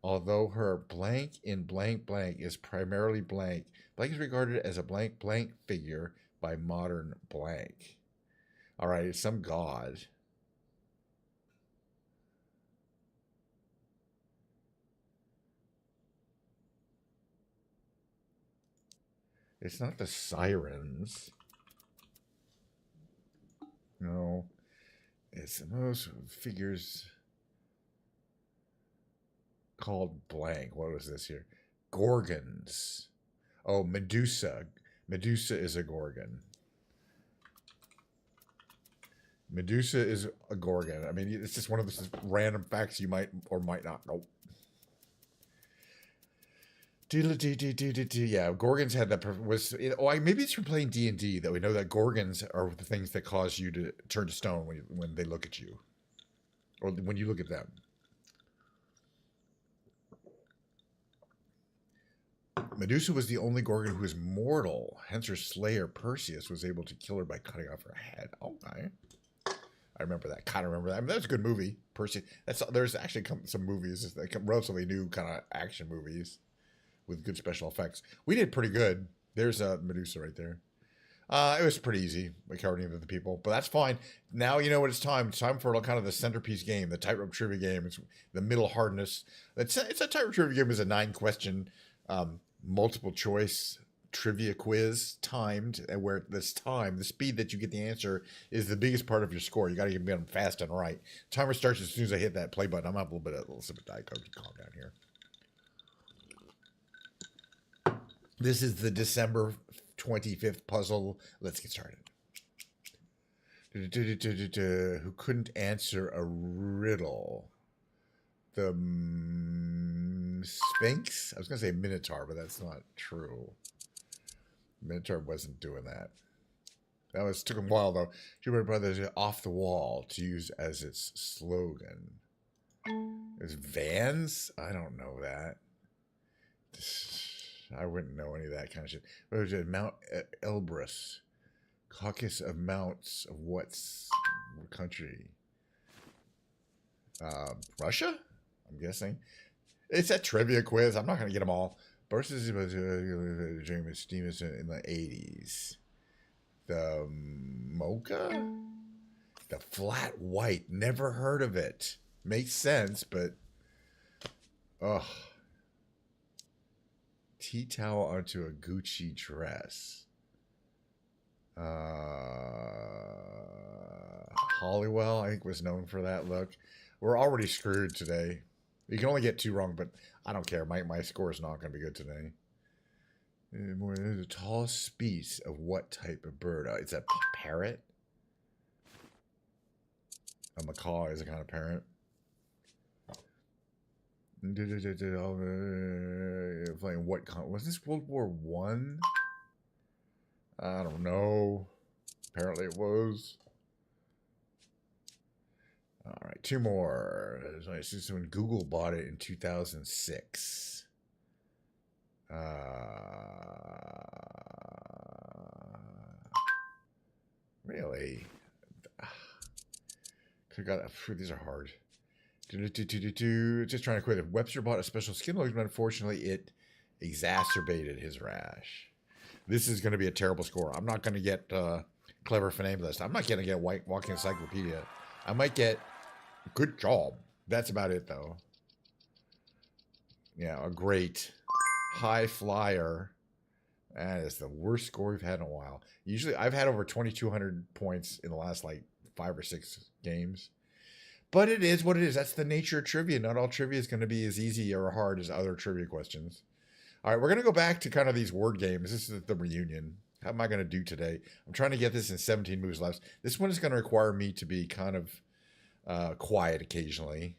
Although her blank in blank blank is primarily blank, blank is regarded as a blank blank figure by modern blank. All right, it's some god. It's not the sirens. No. It's those figures called blank. What was this here? Gorgons. Oh, Medusa. Medusa is a gorgon. Medusa is a gorgon. I mean, it's just one of those random facts you might or might not know. Yeah, Gorgons had that. Maybe it's from playing D&D that we know that Gorgons are the things that cause you to turn to stone when they look at you, or when you look at them. Medusa was the only Gorgon who was mortal. Hence, her slayer Perseus was able to kill her by cutting off her head. Okay. I remember that. Kind of remember that. I mean, that was a good movie. Percy. There's actually some movies, like relatively new kind of action movies with good special effects. We did pretty good. There's Medusa right there. It was pretty easy, according to the people, but that's fine. Now you know what it's time. It's time for kind of the centerpiece game, the tightrope trivia game. It's the middle hardness. It's a tightrope trivia game. Is a 9-question, multiple choice trivia quiz, timed, and where the speed that you get the answer is the biggest part of your score. You got to get them fast and right. Timer starts as soon as I hit that play button. I'm up a little sip of Diet Coke. Calm down here. This is the December 25th puzzle. Let's get started. Who couldn't answer a riddle? The Sphinx? I was going to say Minotaur, but that's not true. Minotaur wasn't doing that. Took him a while, though. Jupiter Brothers off the wall to use as its slogan. Is Vans? I don't know that. I wouldn't know any of that kind of shit. What was it? Mount Elbrus. Caucus of Mounts of what country? Russia? I'm guessing. It's a trivia quiz. I'm not going to get them all. Versus dream of Stevenson in the 80s. The Mocha? The Flat White. Never heard of it. Makes sense, but... Ugh. Tea towel onto a Gucci dress. Hollywell, I think, was known for that look. We're already screwed today. You can only get 2 wrong, but I don't care. My score is not going to be good today. The tallest species of what type of bird? It's a parrot. A macaw is a kind of parrot. Playing what? Was this World War One? I don't know. Apparently it was. All right, 2 more. I see when Google bought it in 2006. Really? Could have got. These are hard. Just trying to quit it. Webster bought a special skin lotion, but unfortunately it exacerbated his rash. This is going to be a terrible score. I'm not going to get clever finale list. I'm not going to get walking encyclopedia. I might get good job. That's about it, though. Yeah, a great high flyer. That is the worst score we've had in a while. Usually, I've had over 2,200 points in the last like 5 or 6 games. But it is what it is. That's the nature of trivia. Not all trivia is going to be as easy or hard as other trivia questions. All right, we're going to go back to kind of these word games. This is the reunion. How am I going to do today? I'm trying to get this in 17 moves left. This one is going to require me to be kind of quiet occasionally.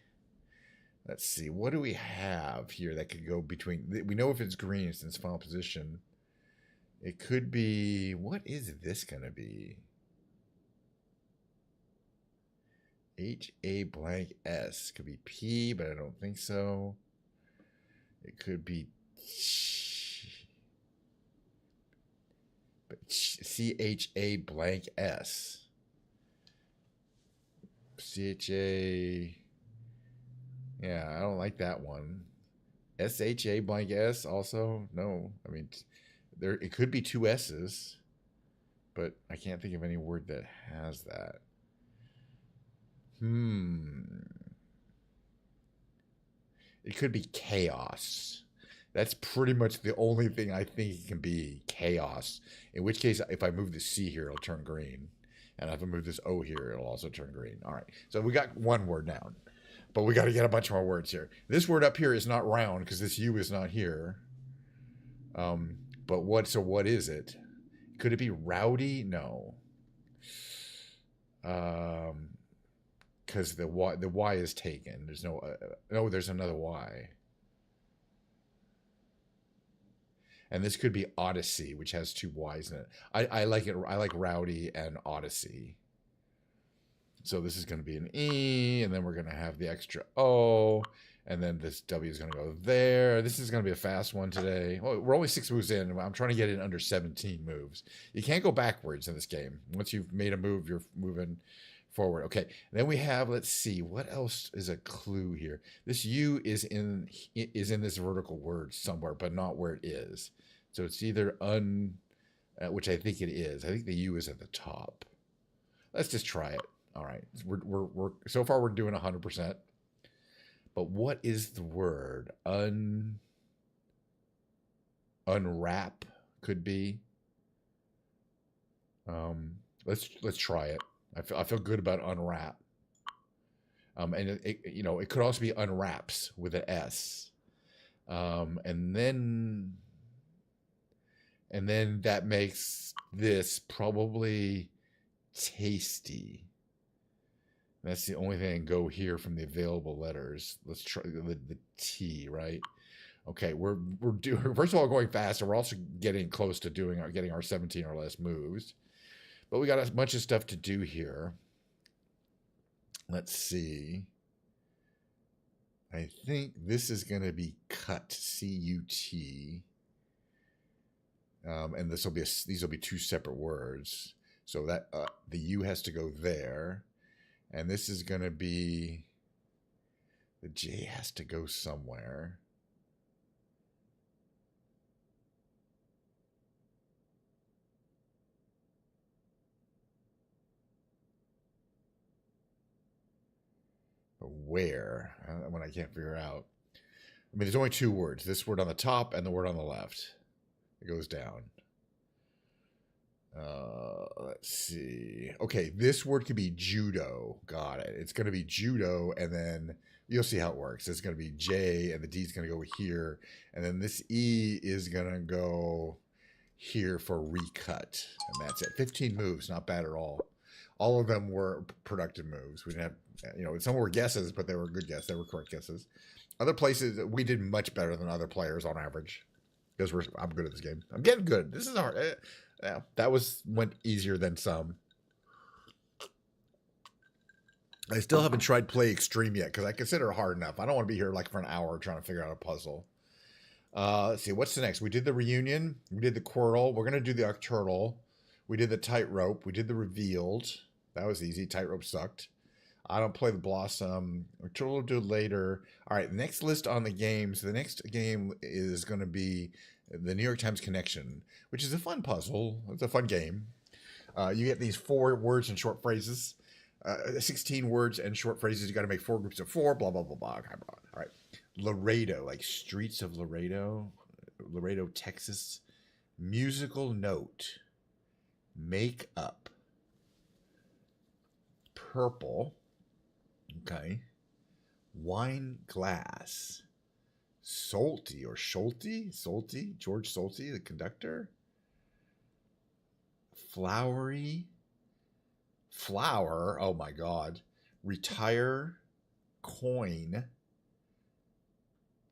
Let's see. What do we have here that could go between? We know if it's green, it's in its final position. It could be... What is this going to be? H-A blank S. Could be P, but I don't think so. It could be but C-H-A blank S. C-H-A... Yeah, I don't like that one. S-H-A blank S also? No. I mean, it could be 2 S's, but I can't think of any word that has that. It could be chaos. That's pretty much the only thing I think it can be. Chaos. In which case, if I move the C here, it'll turn green. And if I move this O here, it'll also turn green. All right. So we got 1 word down. But we got to get a bunch more words here. This word up here is not round because this U is not here. But what is it? Could it be rowdy? No. Because the Y is taken. There's no there's another Y. And this could be Odyssey, which has 2 Y's in it. I like it. I like rowdy and Odyssey. So this is going to be an E, and then we're going to have the extra O, and then this W is going to go there. This is going to be a fast one today. Well, we're only 6 moves in. I'm trying to get it under 17 moves. You can't go backwards in this game. Once you've made a move, you're moving Forward. Okay. Then we have, let's see, what else is a clue here? This U is in this vertical word somewhere, but not where it is. So it's either which I think it is. I think the U is at the top. Let's just try it. All right. We're so far we're doing 100%. But what is the word? Unwrap could be. Let's try it. I feel good about unwrap. And it could also be unwraps with an S. And then that makes this probably tasty. That's the only thing I can go here from the available letters. Let's try the T, right? Okay, we're doing, first of all, going faster. We're also getting close to getting our 17 or less moves. But we got a bunch of stuff to do here. Let's see. I think this is going to be cut, C-U-T. And these will be two separate words. So that the U has to go there. And this is going to be, the J has to go somewhere. But where? When I can't figure out. I mean, there's only two words. This word on the top and the word on the left. It goes down. Let's see. Okay, this word could be judo. Got it. It's going to be judo, and then you'll see how it works. It's going to be J, and the D is going to go here, and then this E is going to go here for recut, and that's it. 15 moves, not bad at all. All of them were productive moves. We didn't have, some were guesses, but they were good guesses. They were correct guesses. Other places, we did much better than other players on average, because I'm good at this game. I'm getting good. This is hard. Yeah, that went easier than some. I still haven't tried Play Extreme yet because I consider it hard enough. I don't want to be here like for an hour trying to figure out a puzzle. Let's see. What's the next? We did the reunion. We did the Quirtle. We're going to do the Octurtle. We did the Tightrope. We did the Revealed. That was easy. Tightrope sucked. I don't play the Blossom. Octurtle will do later. All right, next list on the games. The next game is going to be the New York Times Connection, which is a fun puzzle. It's a fun game. You get these 4 words and short phrases, 16 words and short phrases. You got to make 4 groups of 4, blah, blah, blah, blah. All right. Laredo, like Streets of Laredo, Texas. Musical note. Make up. Purple. Okay. Wine glass. Salty or Schulte? Salty? George Salty, the conductor? Flowery? Flower? Oh my God. Retire? Coin?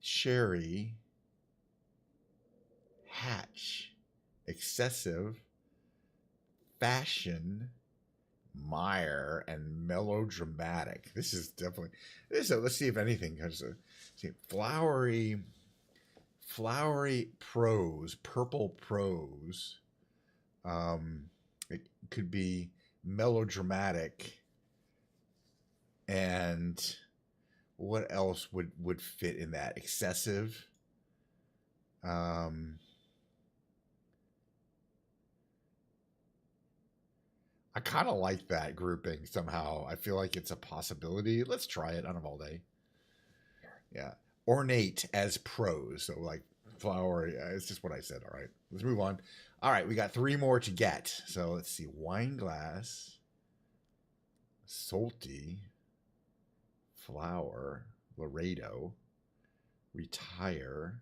Sherry? Hatch? Excessive? Fashion? Mire? And melodramatic. This is definitely... let's see if anything comes to... See, flowery prose, purple prose. It could be melodramatic. And what else would fit in that? Excessive. I kind of like that grouping somehow. I feel like it's a possibility. Let's try it on them all day. Yeah. Ornate as prose. So like flowery. It's just what I said. All right. Let's move on. All right. We got 3 more to get. So let's see. Wine glass. Salty. Flower. Laredo. Retire.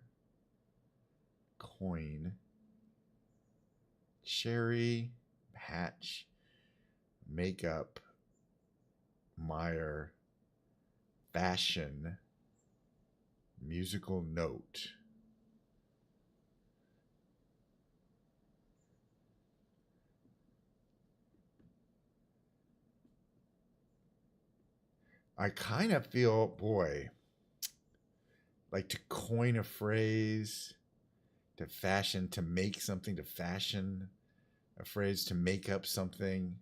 Coin. Cherry. Hatch. Makeup. Mire. Fashion. Musical note. I kind of feel, boy, like to coin a phrase, to fashion, to make something, to fashion a phrase, to make up something.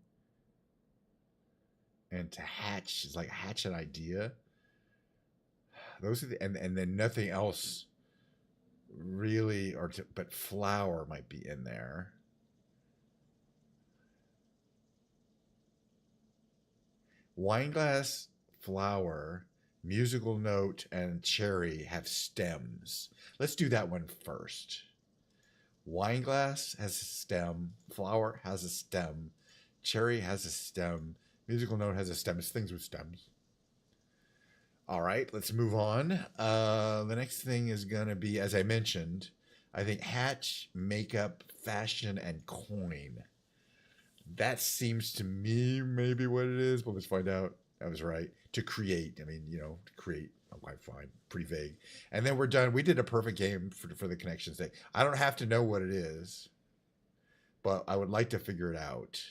and to hatch is like hatch an idea. Those are and then nothing else really, but flower might be in there. Wineglass, flower, musical note, and cherry have stems. Let's do that one first. Wineglass has a stem, flower has a stem, cherry has a stem, musical note has a stem. It's things with stems. All right, let's move on. The next thing is going to be, as I mentioned, I think hatch, makeup, fashion, and coin. That seems to me maybe what it is, but let's find out. I was right. To create. I mean, to create. Okay, fine. Pretty vague. And then we're done. We did a perfect game for the connections thing. I don't have to know what it is, but I would like to figure it out.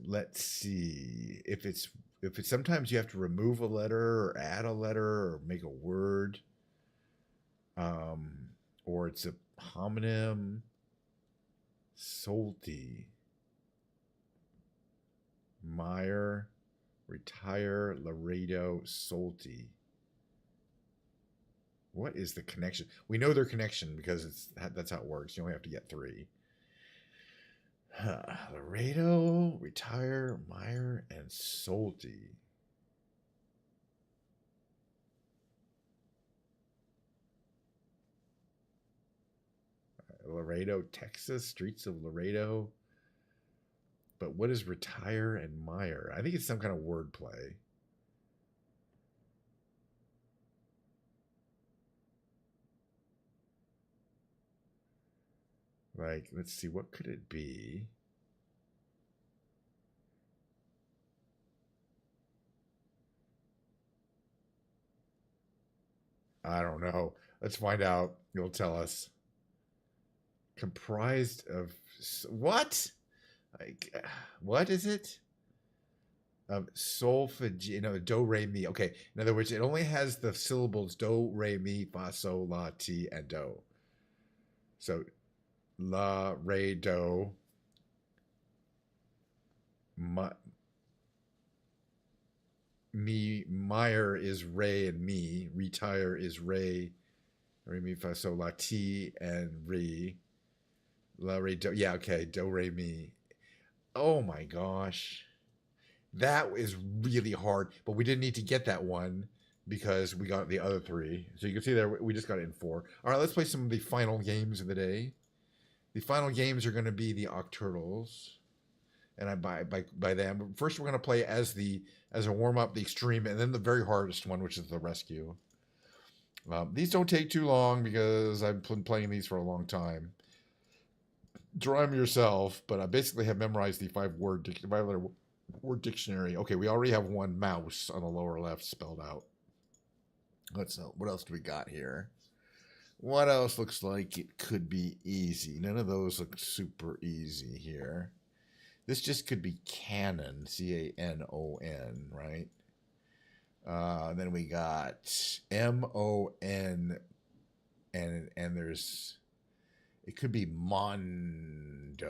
Let's see. If it's sometimes you have to remove a letter or add a letter or make a word, or it's a homonym. Salty. Meyer, retire, Laredo, Salty. What is the connection? We know their connection because that's how it works. You only have to get 3. Laredo, retire, Meyer, and Salty. Laredo, Texas, streets of Laredo. But what is retire and Meyer? I think it's some kind of wordplay. Like, let's see, what could it be? I don't know. Let's find out. You'll tell us. Comprised of what? Like, what is it? Solfeggio, do, re, mi. Okay, in other words, it only has the syllables do, re, mi, fa, sol, la, ti, and do. So, la, re, do, Meyer is re and mi, retire is re, mi, fa, sol, la, ti, and re, la, re, do. Yeah, okay, do, re, mi. Oh my gosh. That is really hard, but we didn't need to get that one because we got the other 3. So you can see there, we just got it in 4. All right, let's play some of the final games of the day. The final games are going to be the Octurtles, and I by them. First, we're going to play as a warm up the extreme, and then the very hardest one, which is the rescue. These don't take too long because I've been playing these for a long time. Draw them yourself, but I basically have memorized the 5-letter word dictionary. Okay, we already have one mouse on the lower left spelled out. Let's know. What else do we got here? What else looks like it could be easy? None of those look super easy here. This just could be canon, C-A-N-O-N, right? Then we got M-O-N, and there's, it could be Mondo,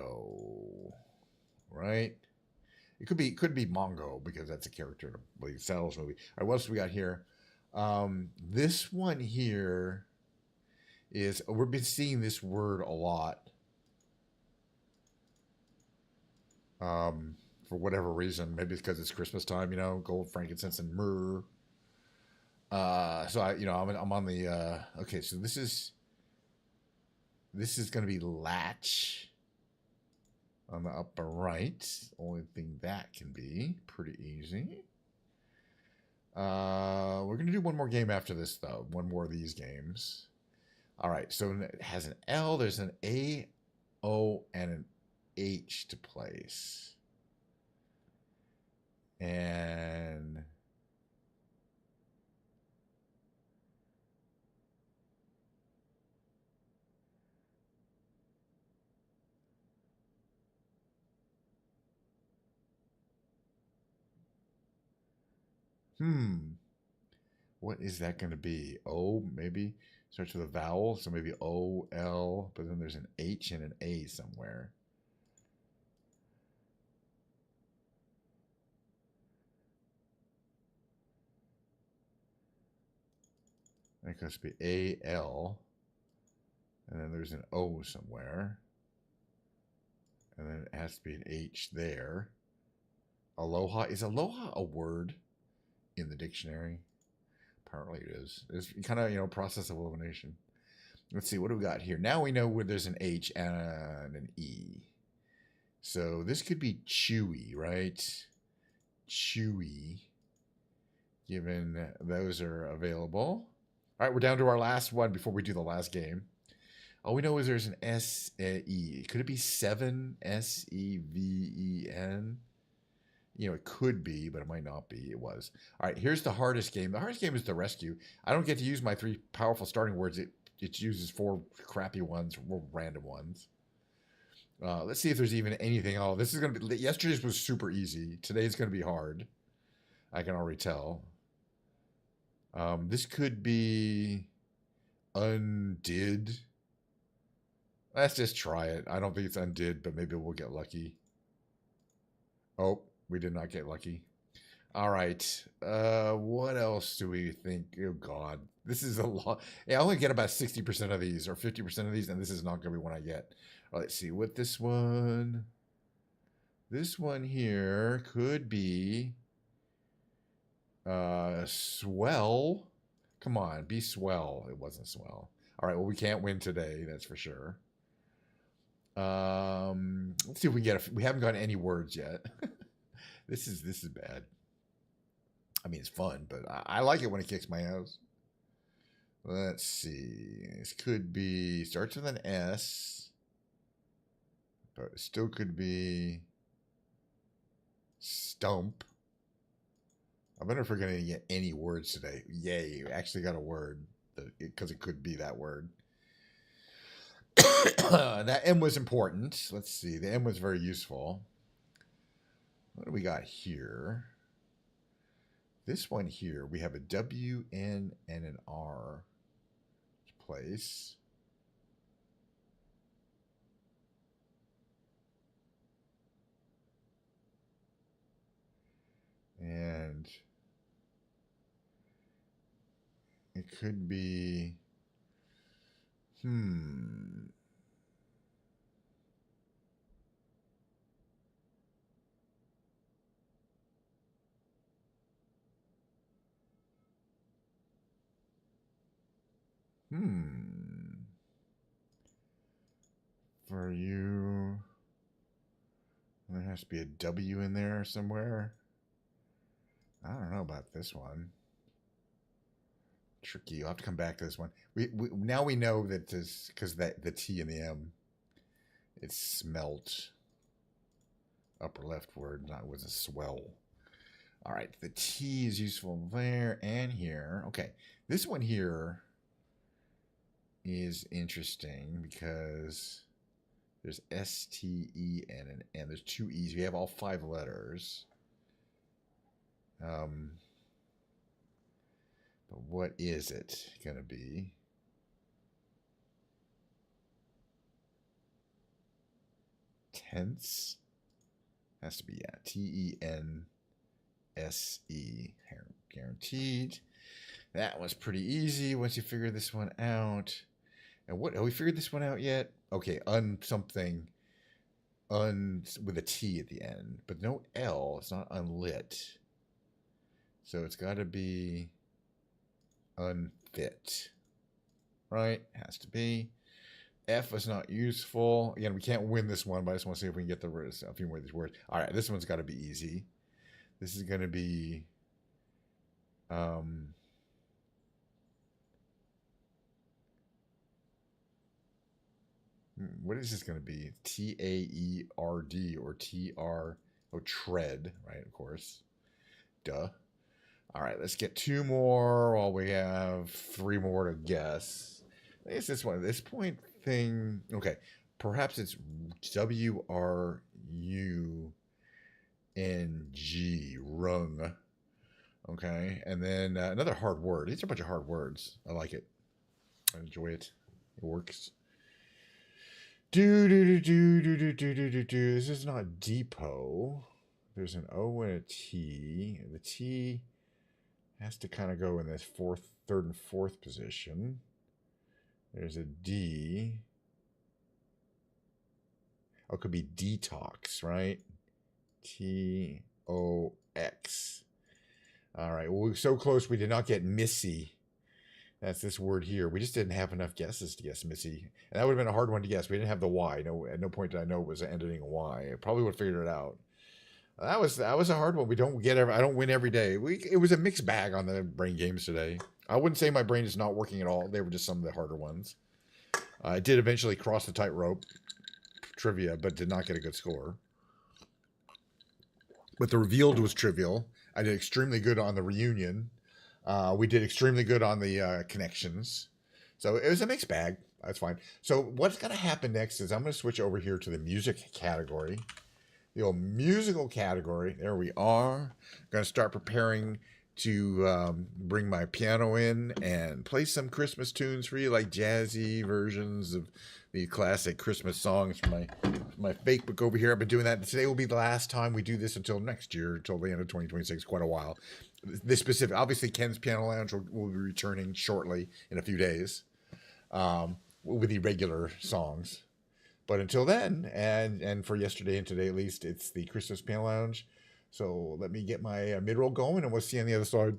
right? It could be Mongo because that's a character in a Blade Saddles movie. All right, what else we got here? This one here is, we've been seeing this word a lot. For whatever reason, maybe it's because it's Christmas time, gold, frankincense, and myrrh. So I'm on the, okay, so this is going to be latch on the upper right. Only thing that can be pretty easy. We're going to do one more game after this, though. One more of these games. All right, so it has an L, there's an A, O, and an H to place. And what is that going to be? O, maybe? Starts with a vowel, so maybe O, L, but then there's an H and an A somewhere. It has to be A-L. And then there's an O somewhere. And then it has to be an H there. Aloha. Is aloha a word in the dictionary? Apparently it is. It's kind of, process of elimination. Let's see, what do we got here? Now we know where there's an H and an E. So this could be chewy, right? Chewy, given those are available. All right, we're down to our last one before we do the last game. All we know is there's an S-E. Could it be 7? S-E-V-E-N? It could be, but it might not be. It was. All right, here's the hardest game. The hardest game is the rescue. I don't get to use my 3 powerful starting words. It uses 4 crappy ones, random ones. Let's see if there's even anything. Oh, this is going to be... Yesterday's was super easy. Today's going to be hard. I can already tell. This could be... Undid. Let's just try it. I don't think it's undid, but maybe we'll get lucky. Oh, we did not get lucky. All right. What else do we think? Oh, God. This is a lot. Yeah, I only get about 60% of these or 50% of these, and this is not going to be one I get. All right, let's see what this one... This one here could be... swell. Come on, be swell. It wasn't swell. All right, well, we can't win today, that's for sure. Let's see if we can get we haven't gotten any words yet. This is bad. I mean, it's fun, but I like it when it kicks my ass. Let's see. This could be starts with an S, but it still could be stump. I wonder if we're going to get any words today. Yay, we actually got a word because it could be that word. That M was important. Let's see. The M was very useful. What do we got here? This one here, we have a W, N, and an R place. And it could be... For you, there has to be a W in there somewhere. I don't know about this one. Tricky. You'll have to come back to this one. We now we know that this because that the T and the M, it's smelt. Upper left word, not was a swell. All right, the T is useful there and here. Okay, this one here is interesting because there's S-T-E-N and N. There's 2 E's. We have all 5 letters. But what is it going to be? Tense? Has to be, yeah. T-E-N-S-E. Guaranteed. That was pretty easy once you figure this one out. And what, have we figured this one out yet? Okay, something with a T at the end, but no L. It's not unlit. So it's got to be unfit, right? Has to be. F is not useful. Again, we can't win this one, but I just want to see if we can get a few more of these words. All right, this one's got to be easy. This is going to be what is this going to be? T-A-E-R-D or T-R... Oh, tread, right, of course. Duh. All right, let's get 2 more while we have 3 more to guess. I think it's this one. This point thing... Okay, perhaps it's W-R-U-N-G, rung. Okay, and then another hard word. These are a bunch of hard words. I like it. I enjoy it. It works. This is not depot. There's an O and a T. The T Has to kind of go in this third and fourth position. There's a D. Oh, it could be detox, right? T-O-X. All right, well, we're so close we did not get Missy. That's this word here. We just didn't have enough guesses to guess Missy. And that would have been a hard one to guess. We didn't have the Y. No, at no point did I know it was ending in Y. I probably would have figured it out. That was a hard one. I don't win every day. It was a mixed bag on the brain games today. I wouldn't say my brain is not working at all. They were just some of the harder ones. I did eventually cross the tightrope trivia, but did not get a good score. But the revealed was trivial. I did extremely good on the reunion. We did extremely good on the connections. So it was a mixed bag. That's fine. So what's going to happen next is I'm going to switch over here to the music category. The old musical category. There we are. I'm going to start preparing to bring my piano in and play some Christmas tunes for you, like jazzy versions of the classic Christmas songs from my fake book over here. I've been doing that. Today will be the last time we do this until next year, until the end of 2026, quite a while. This specific, obviously, Ken's Piano Lounge will be returning shortly in a few days with the regular songs. But until then, and for yesterday and today at least, it's the Christmas Piano Lounge. So let me get my mid-roll going, and we'll see you on the other side.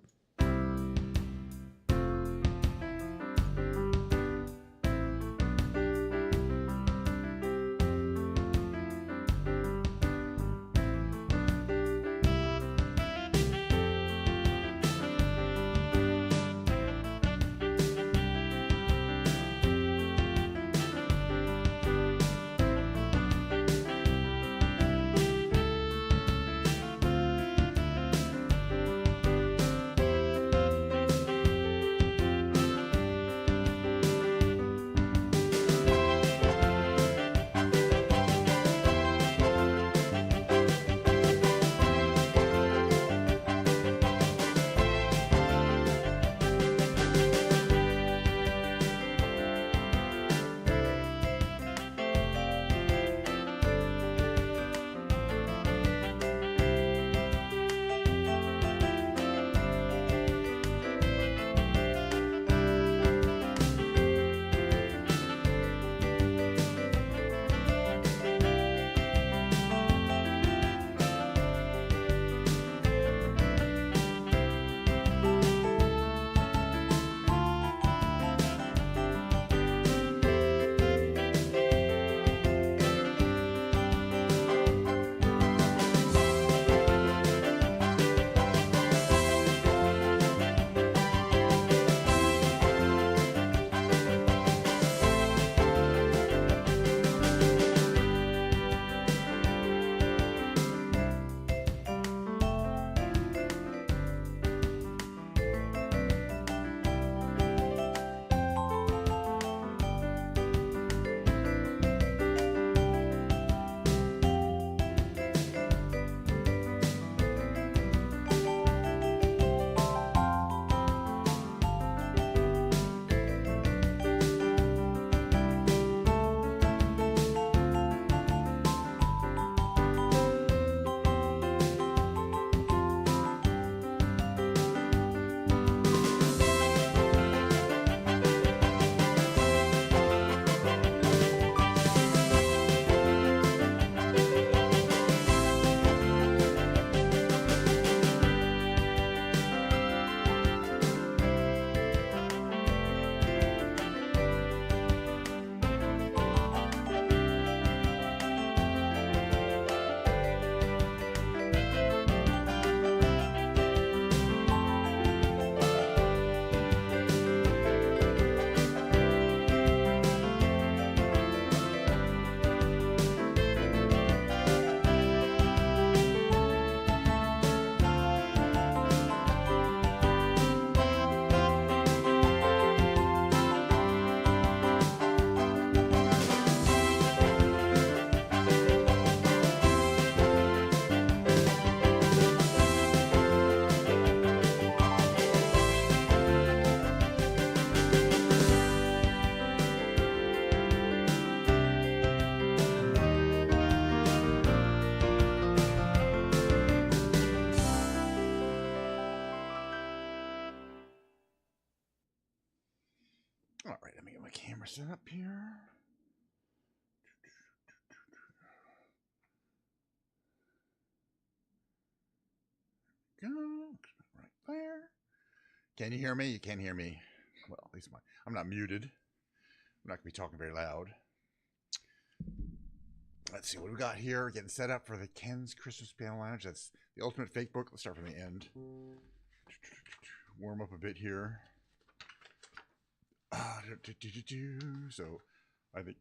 All right, let me get my camera set up here. Go. Right there. Can you hear me? You can't hear me. Well, at least I'm not muted. I'm not going to be talking very loud. Let's see what we got here. Getting set up for the Ken's Christmas Panel Lounge. That's the ultimate fake book. Let's start from the end. Warm up a bit here. So I think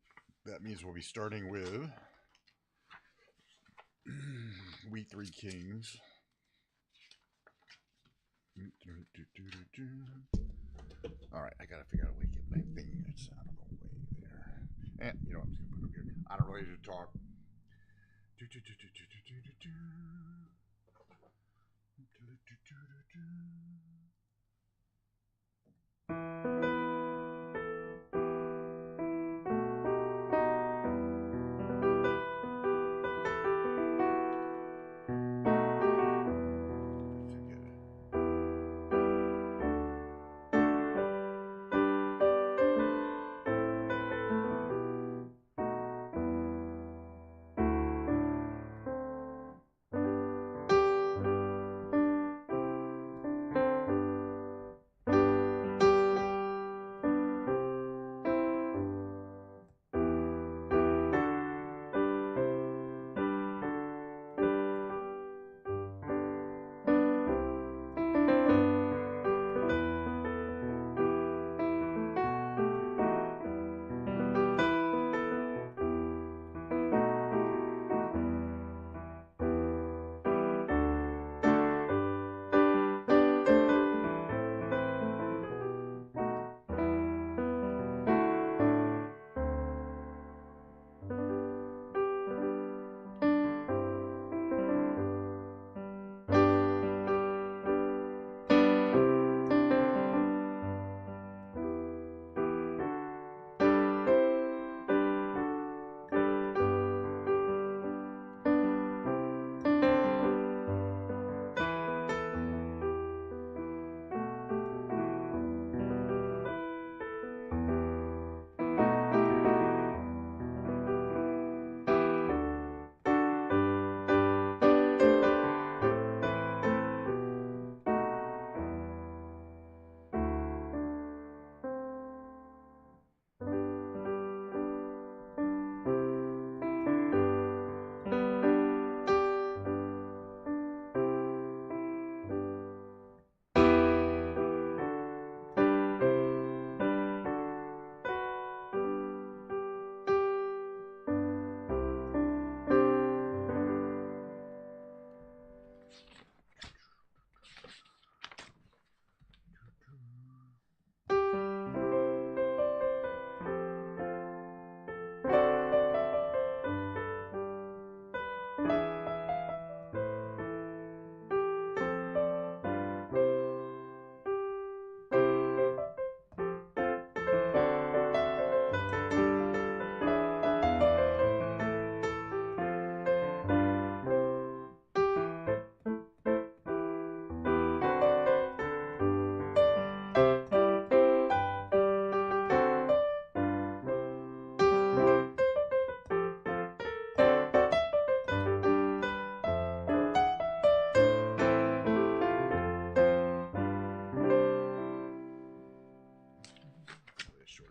that means we'll be starting with We Three Kings. All right, I gotta figure out a way to get my thing that's out of the way there. And you know, I'm just gonna put it up here. I don't really need to talk.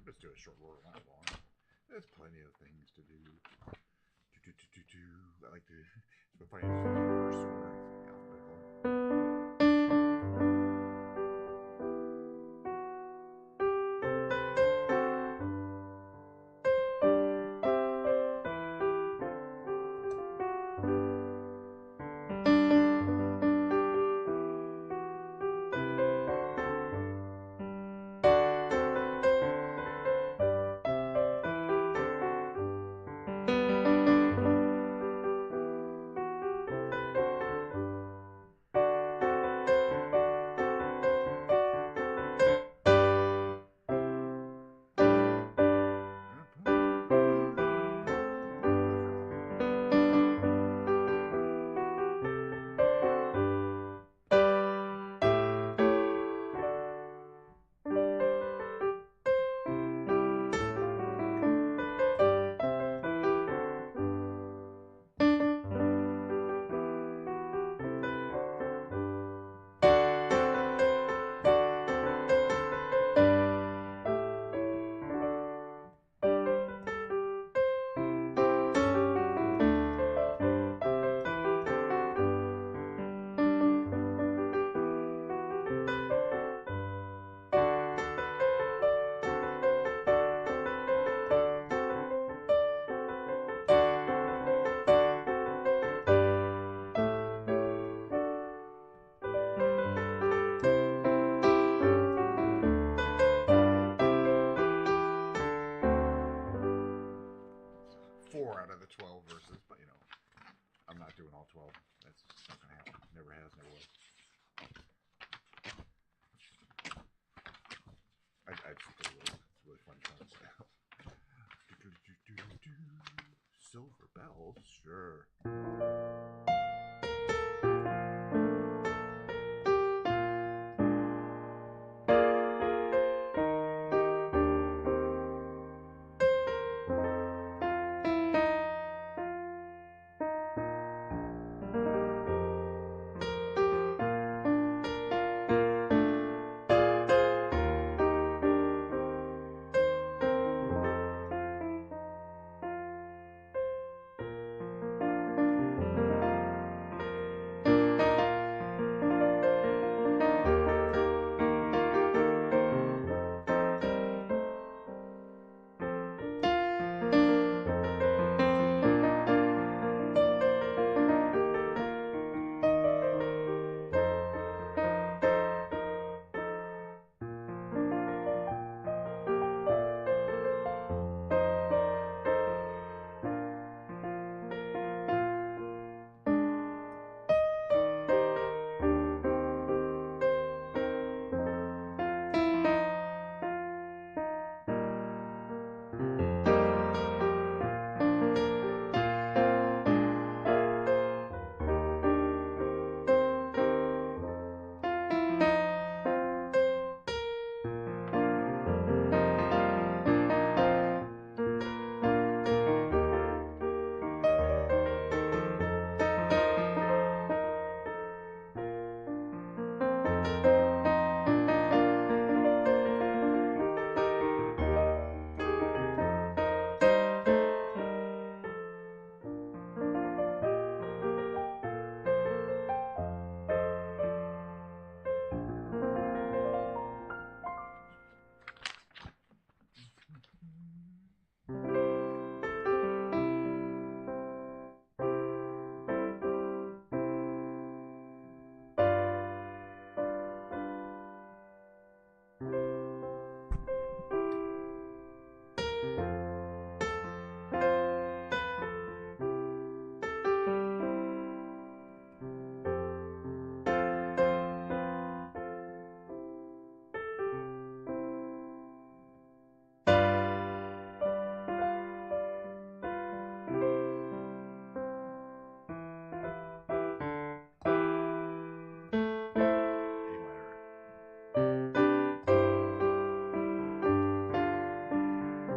Let's do a short word not long. There's plenty of things to do. I like to. It's been funny. It's reverse order. Beatles, sure. A minor.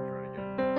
Try it again.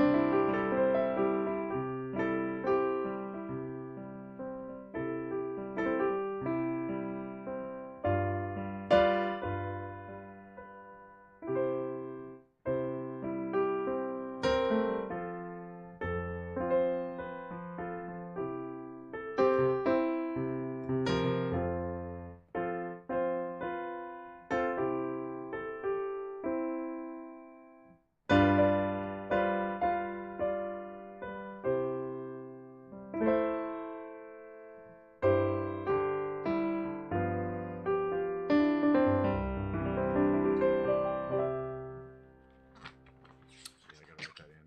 See, I gotta write that in.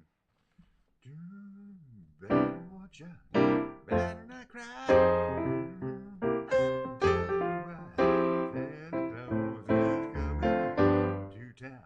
Better watch out. Better not cry. Santa Claus is coming to town.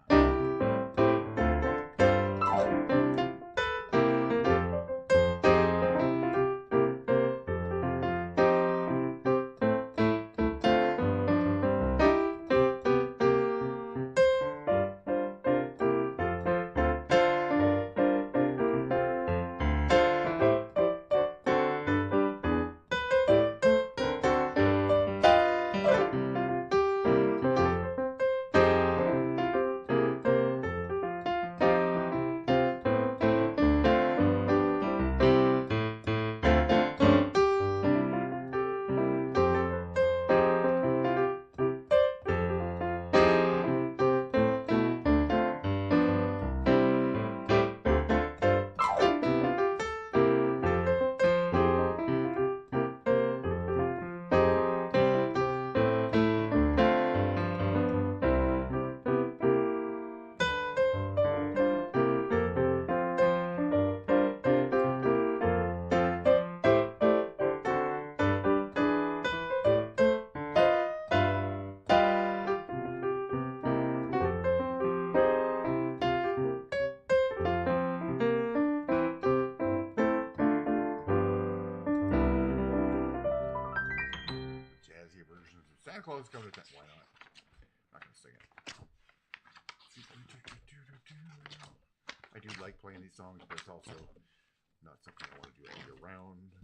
Well, let's go to 10. Why not? I'm not gonna sing it. I do like playing these songs, but it's also not something I want to do all year round.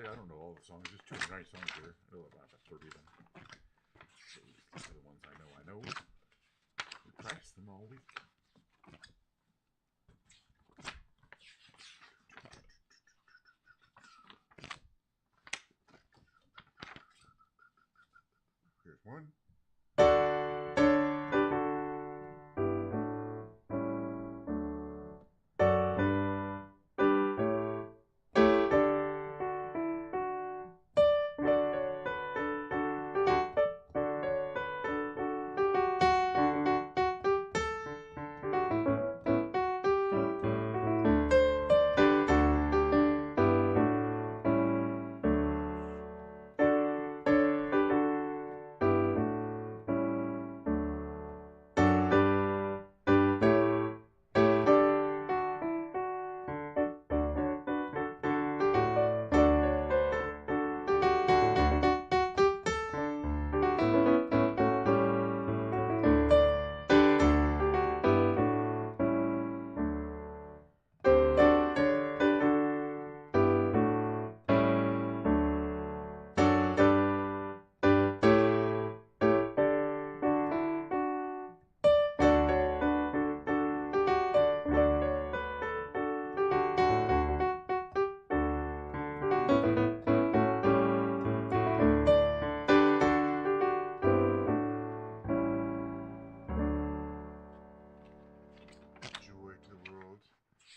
I don't know all the songs. There's 290 songs here. I know about 30 of them. These are the ones I know. We practice them all week. Here's one.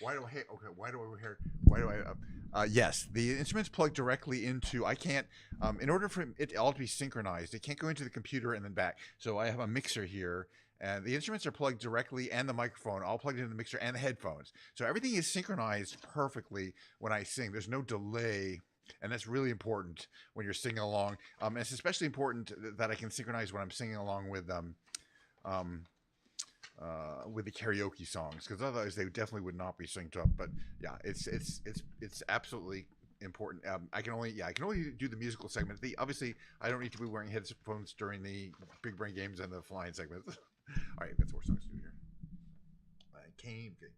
Why do I hate? Okay, why do I hear? Why do I? Yes, the instrument's plugged directly into. I can't. In order for it all to be synchronized, it can't go into the computer and then back. So I have a mixer here, and the instruments are plugged directly, and the microphone all plugged into the mixer and the headphones. So everything is synchronized perfectly when I sing. There's no delay. And that's really important when you're singing along. It's especially important that I can synchronize when I'm singing along with the karaoke songs, because otherwise they definitely would not be synced up. But yeah, it's absolutely important. I can only do the musical segment. Obviously I don't need to be wearing headphones during the Big Brain Games and the flying segments. All right, I've got some more songs to do here. I came. Okay.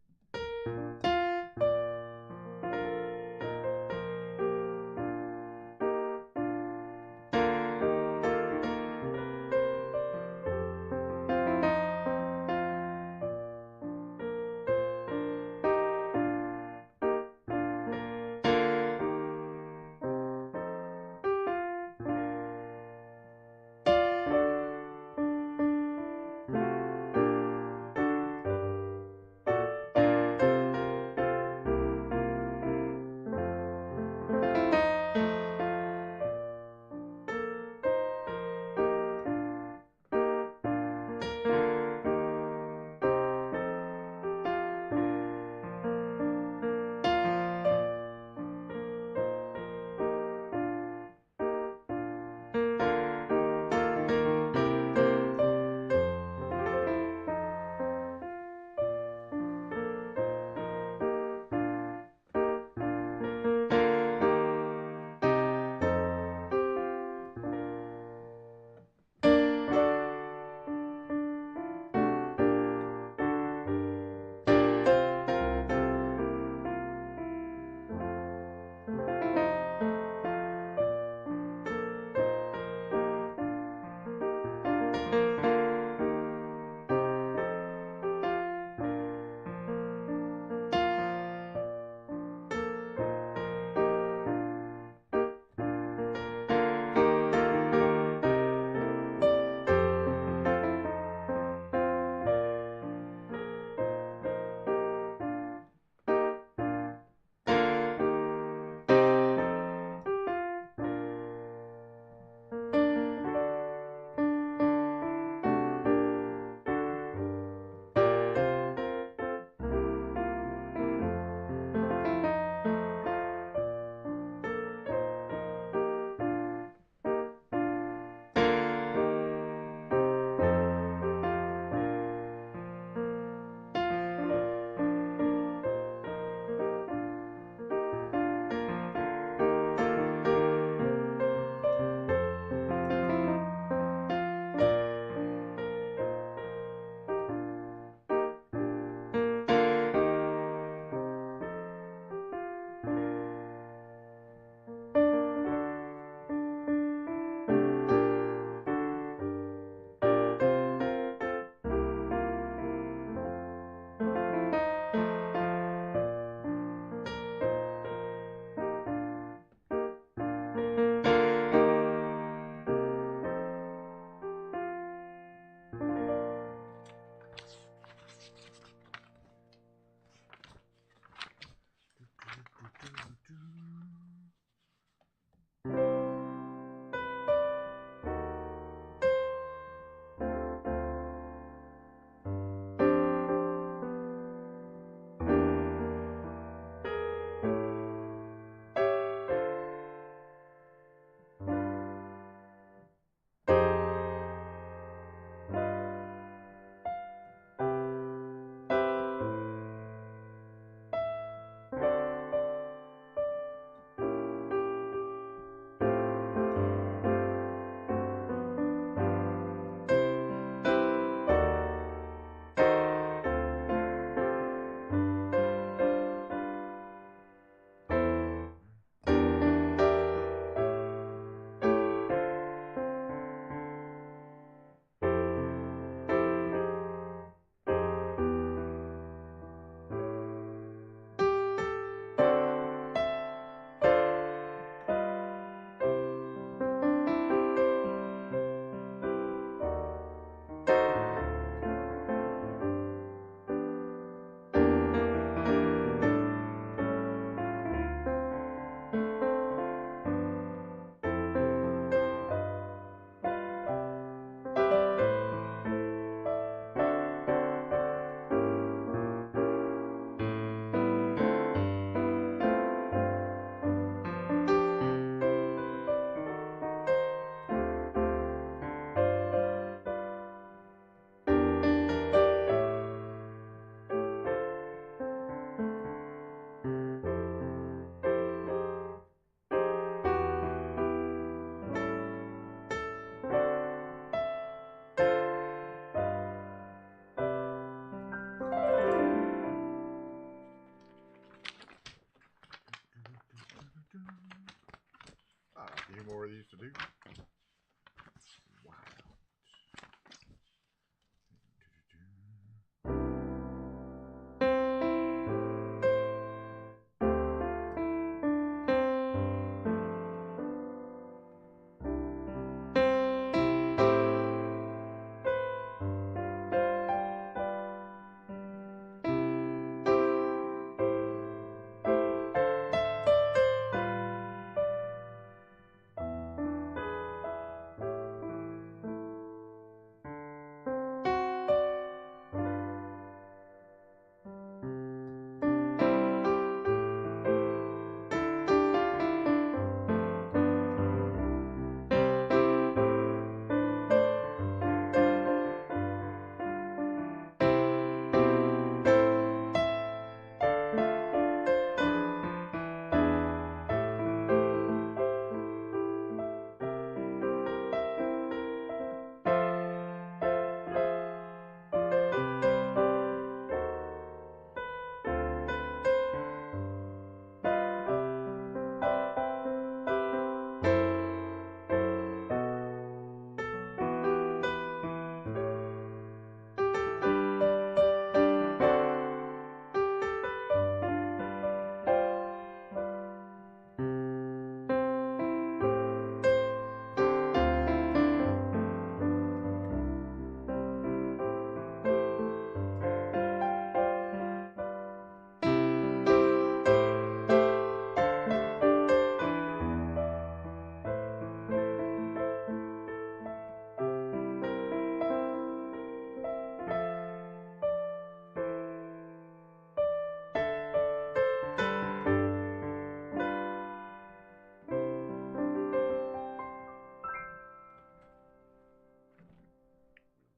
used to do. Wow.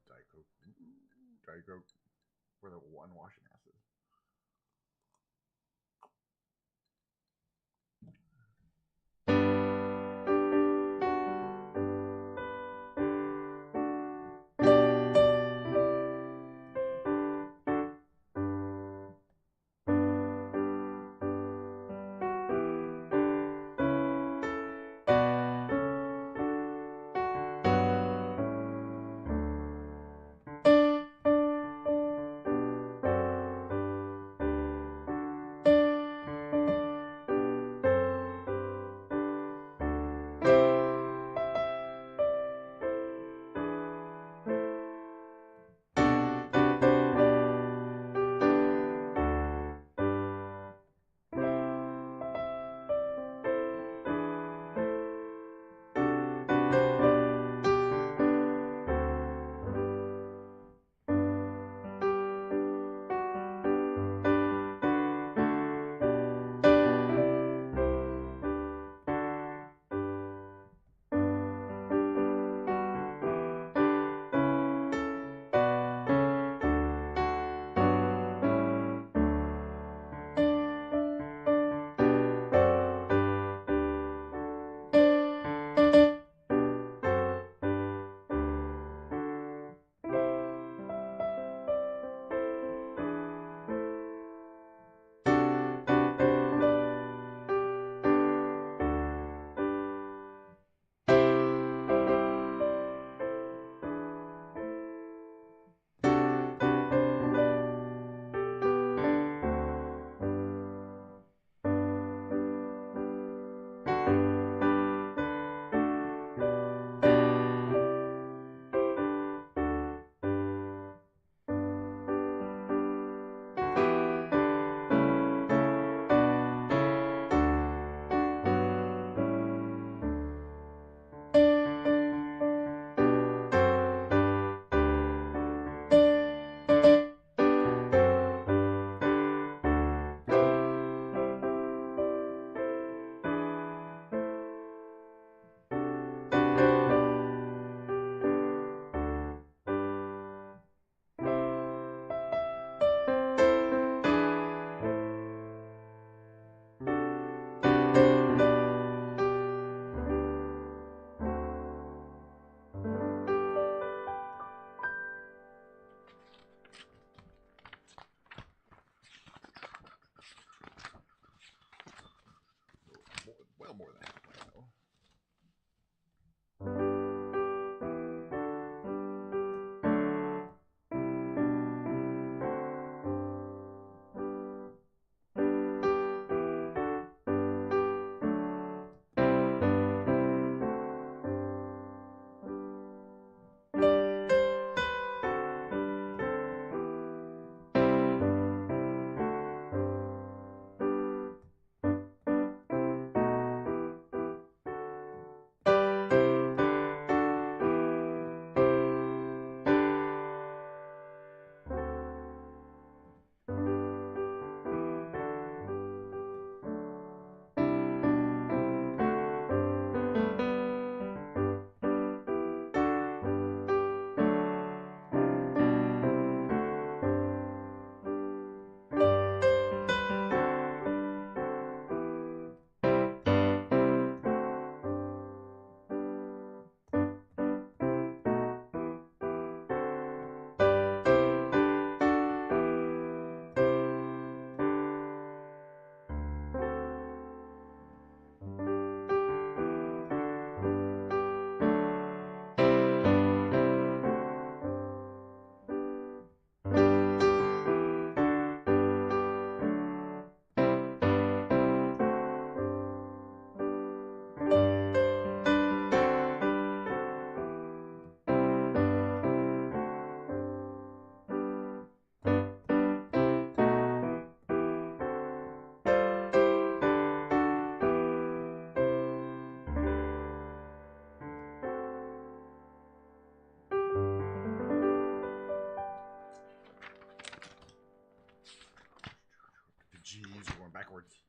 Diet Coke. Diet Coke for the one washing acid. Well, more than halfway though. backwards.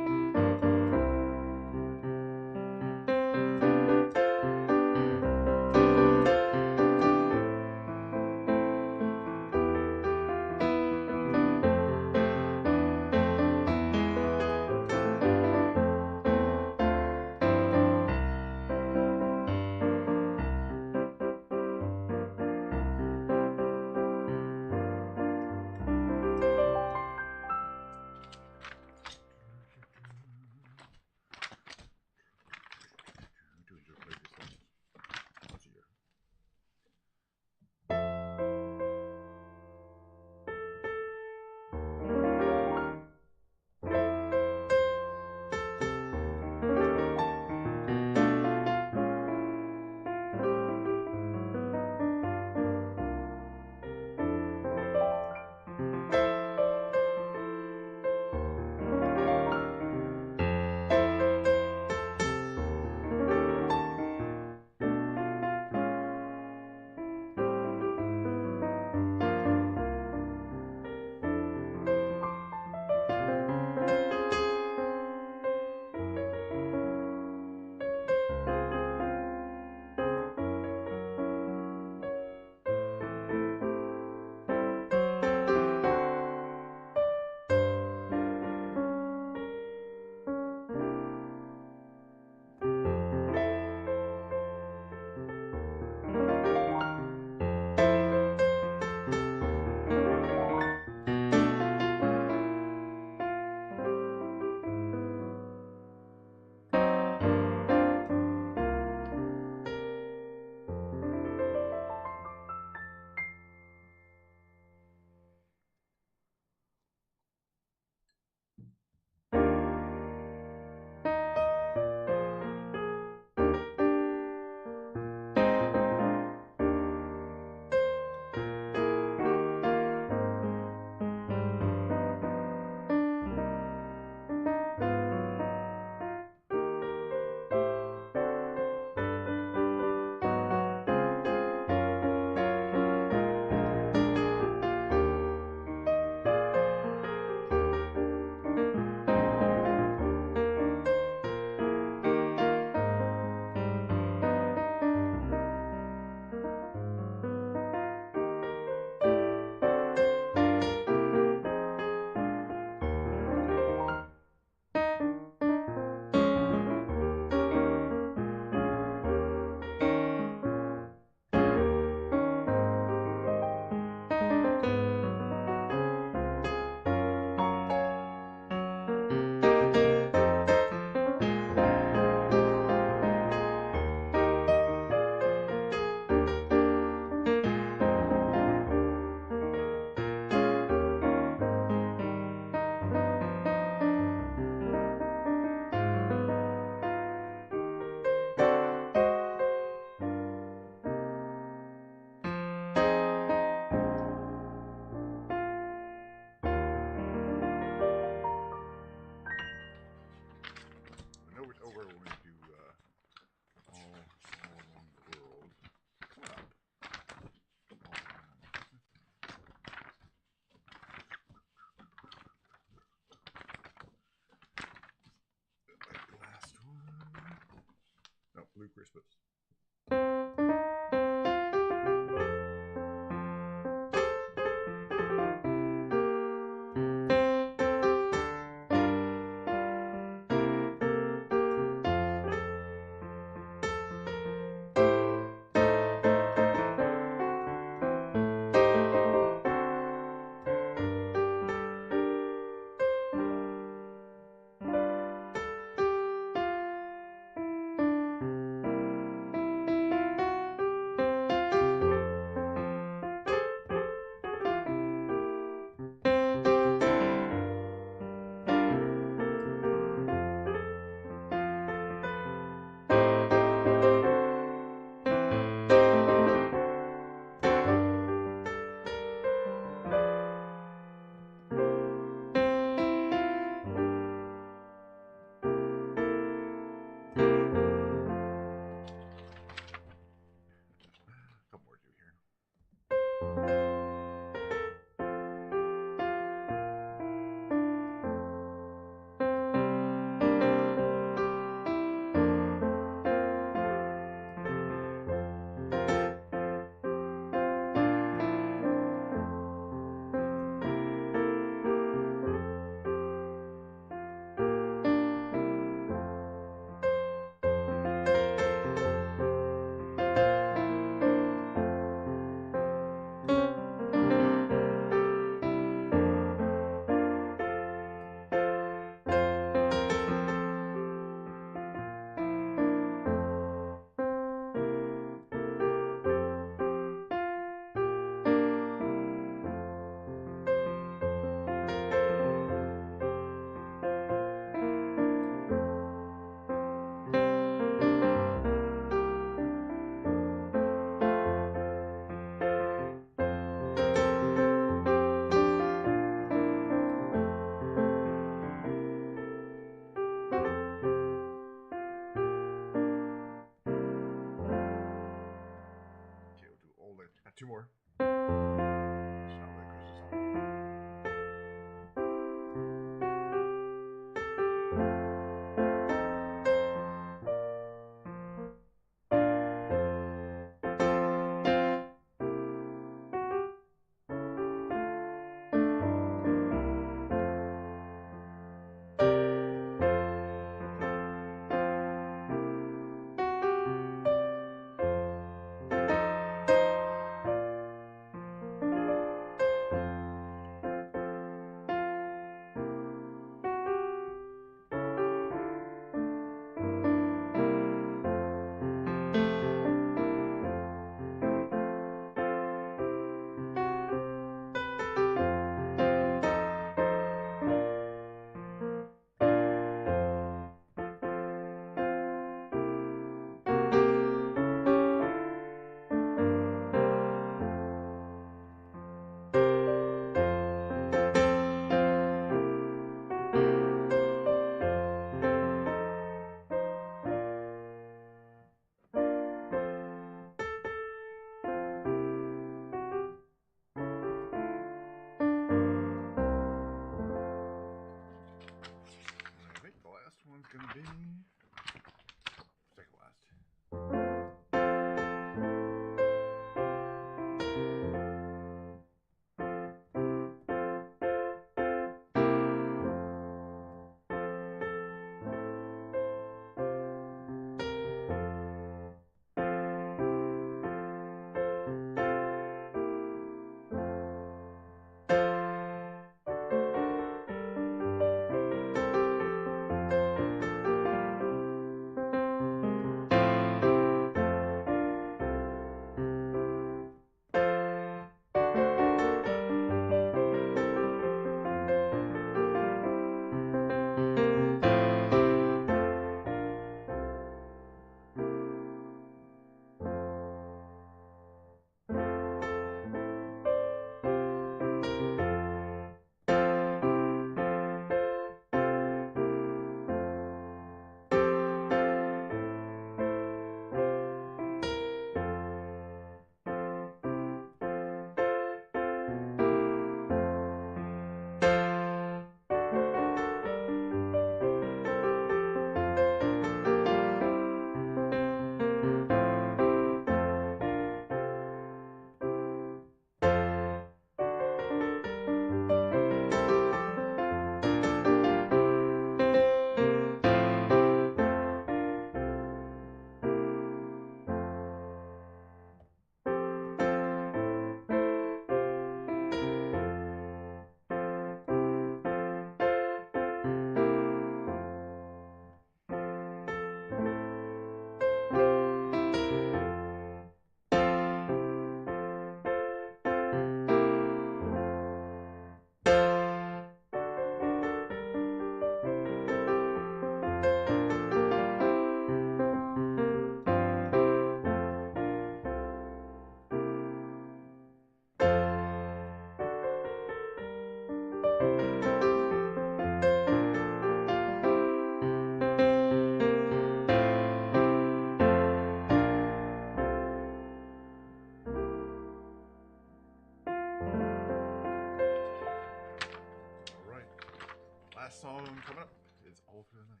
song coming up is All for the Night.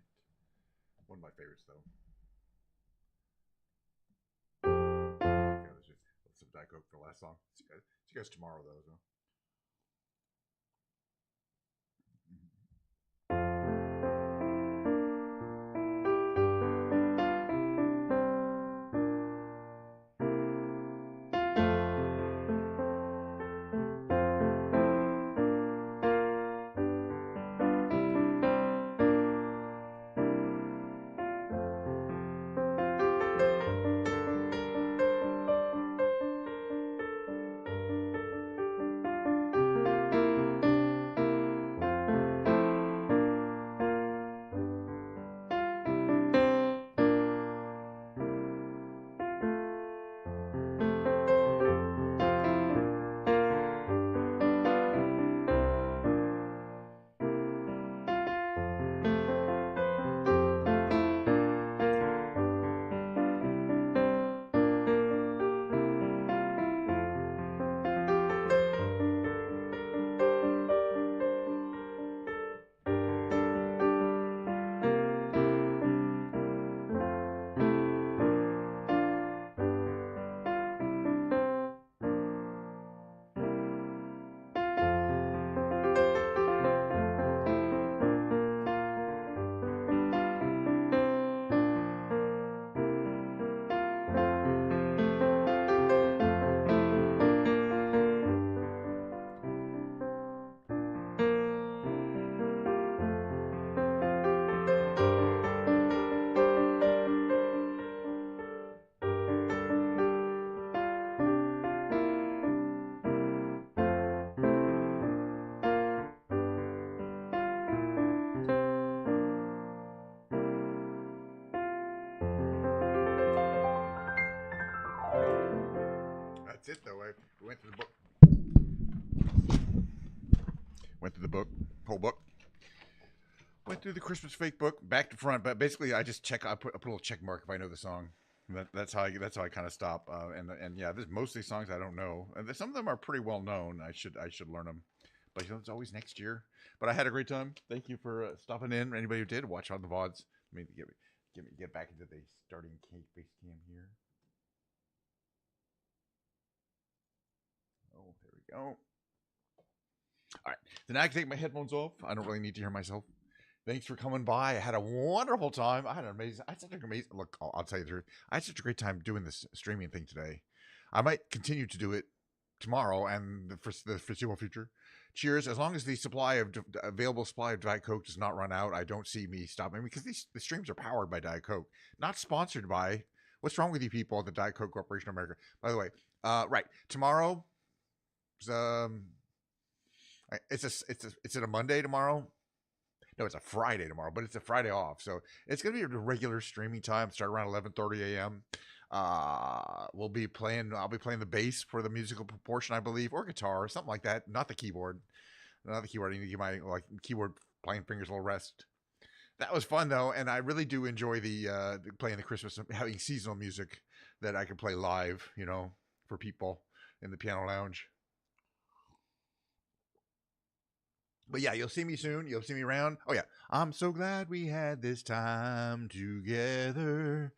One of my favorites, though. Okay, let's some Diet Coke for the last song. See you guys tomorrow, though. So. That's it, though. We went through the book. Went through the book, whole book. Went through the Christmas fake book, back to front. But basically, I just check. I put a little check mark if I know the song. That's how I kind of stop. And yeah, there's mostly songs I don't know. And some of them are pretty well known. I should learn them. But it's always next year. But I had a great time. Thank you for stopping in. Anybody who did watch on the VODs. Let me get back into the starting base cam here. Oh, there we go. All right. So now I can take my headphones off. I don't really need to hear myself. Thanks for coming by. I had a wonderful time. I had such an amazing, look, I'll tell you the truth. I had such a great time doing this streaming thing today. I might continue to do it tomorrow and the foreseeable future. Cheers. As long as the available supply of Diet Coke does not run out, I don't see me stopping, because the streams are powered by Diet Coke, not sponsored by. What's wrong with you people at the Diet Coke Corporation of America? By the way, right, tomorrow, it's a Monday tomorrow. No, it's a Friday tomorrow, but it's a Friday off. So it's going to be a regular streaming time, start around 11:30 a.m. I'll be playing the bass for the musical portion, I believe, or guitar or something like that. Not the keyboard. I need to give my keyboard playing fingers a little rest. That was fun though, and I really do enjoy the playing the Christmas, having seasonal music that I can play live, for people in the piano lounge. But yeah, you'll see me soon. You'll see me around. Oh yeah, I'm so glad we had this time together,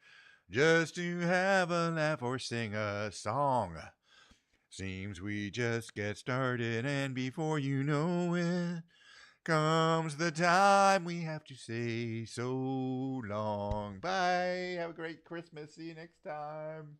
just to have a laugh or sing a song. Seems we just get started, and before you know it, comes the time we have to say so long. Bye. Have a great Christmas. See you next time.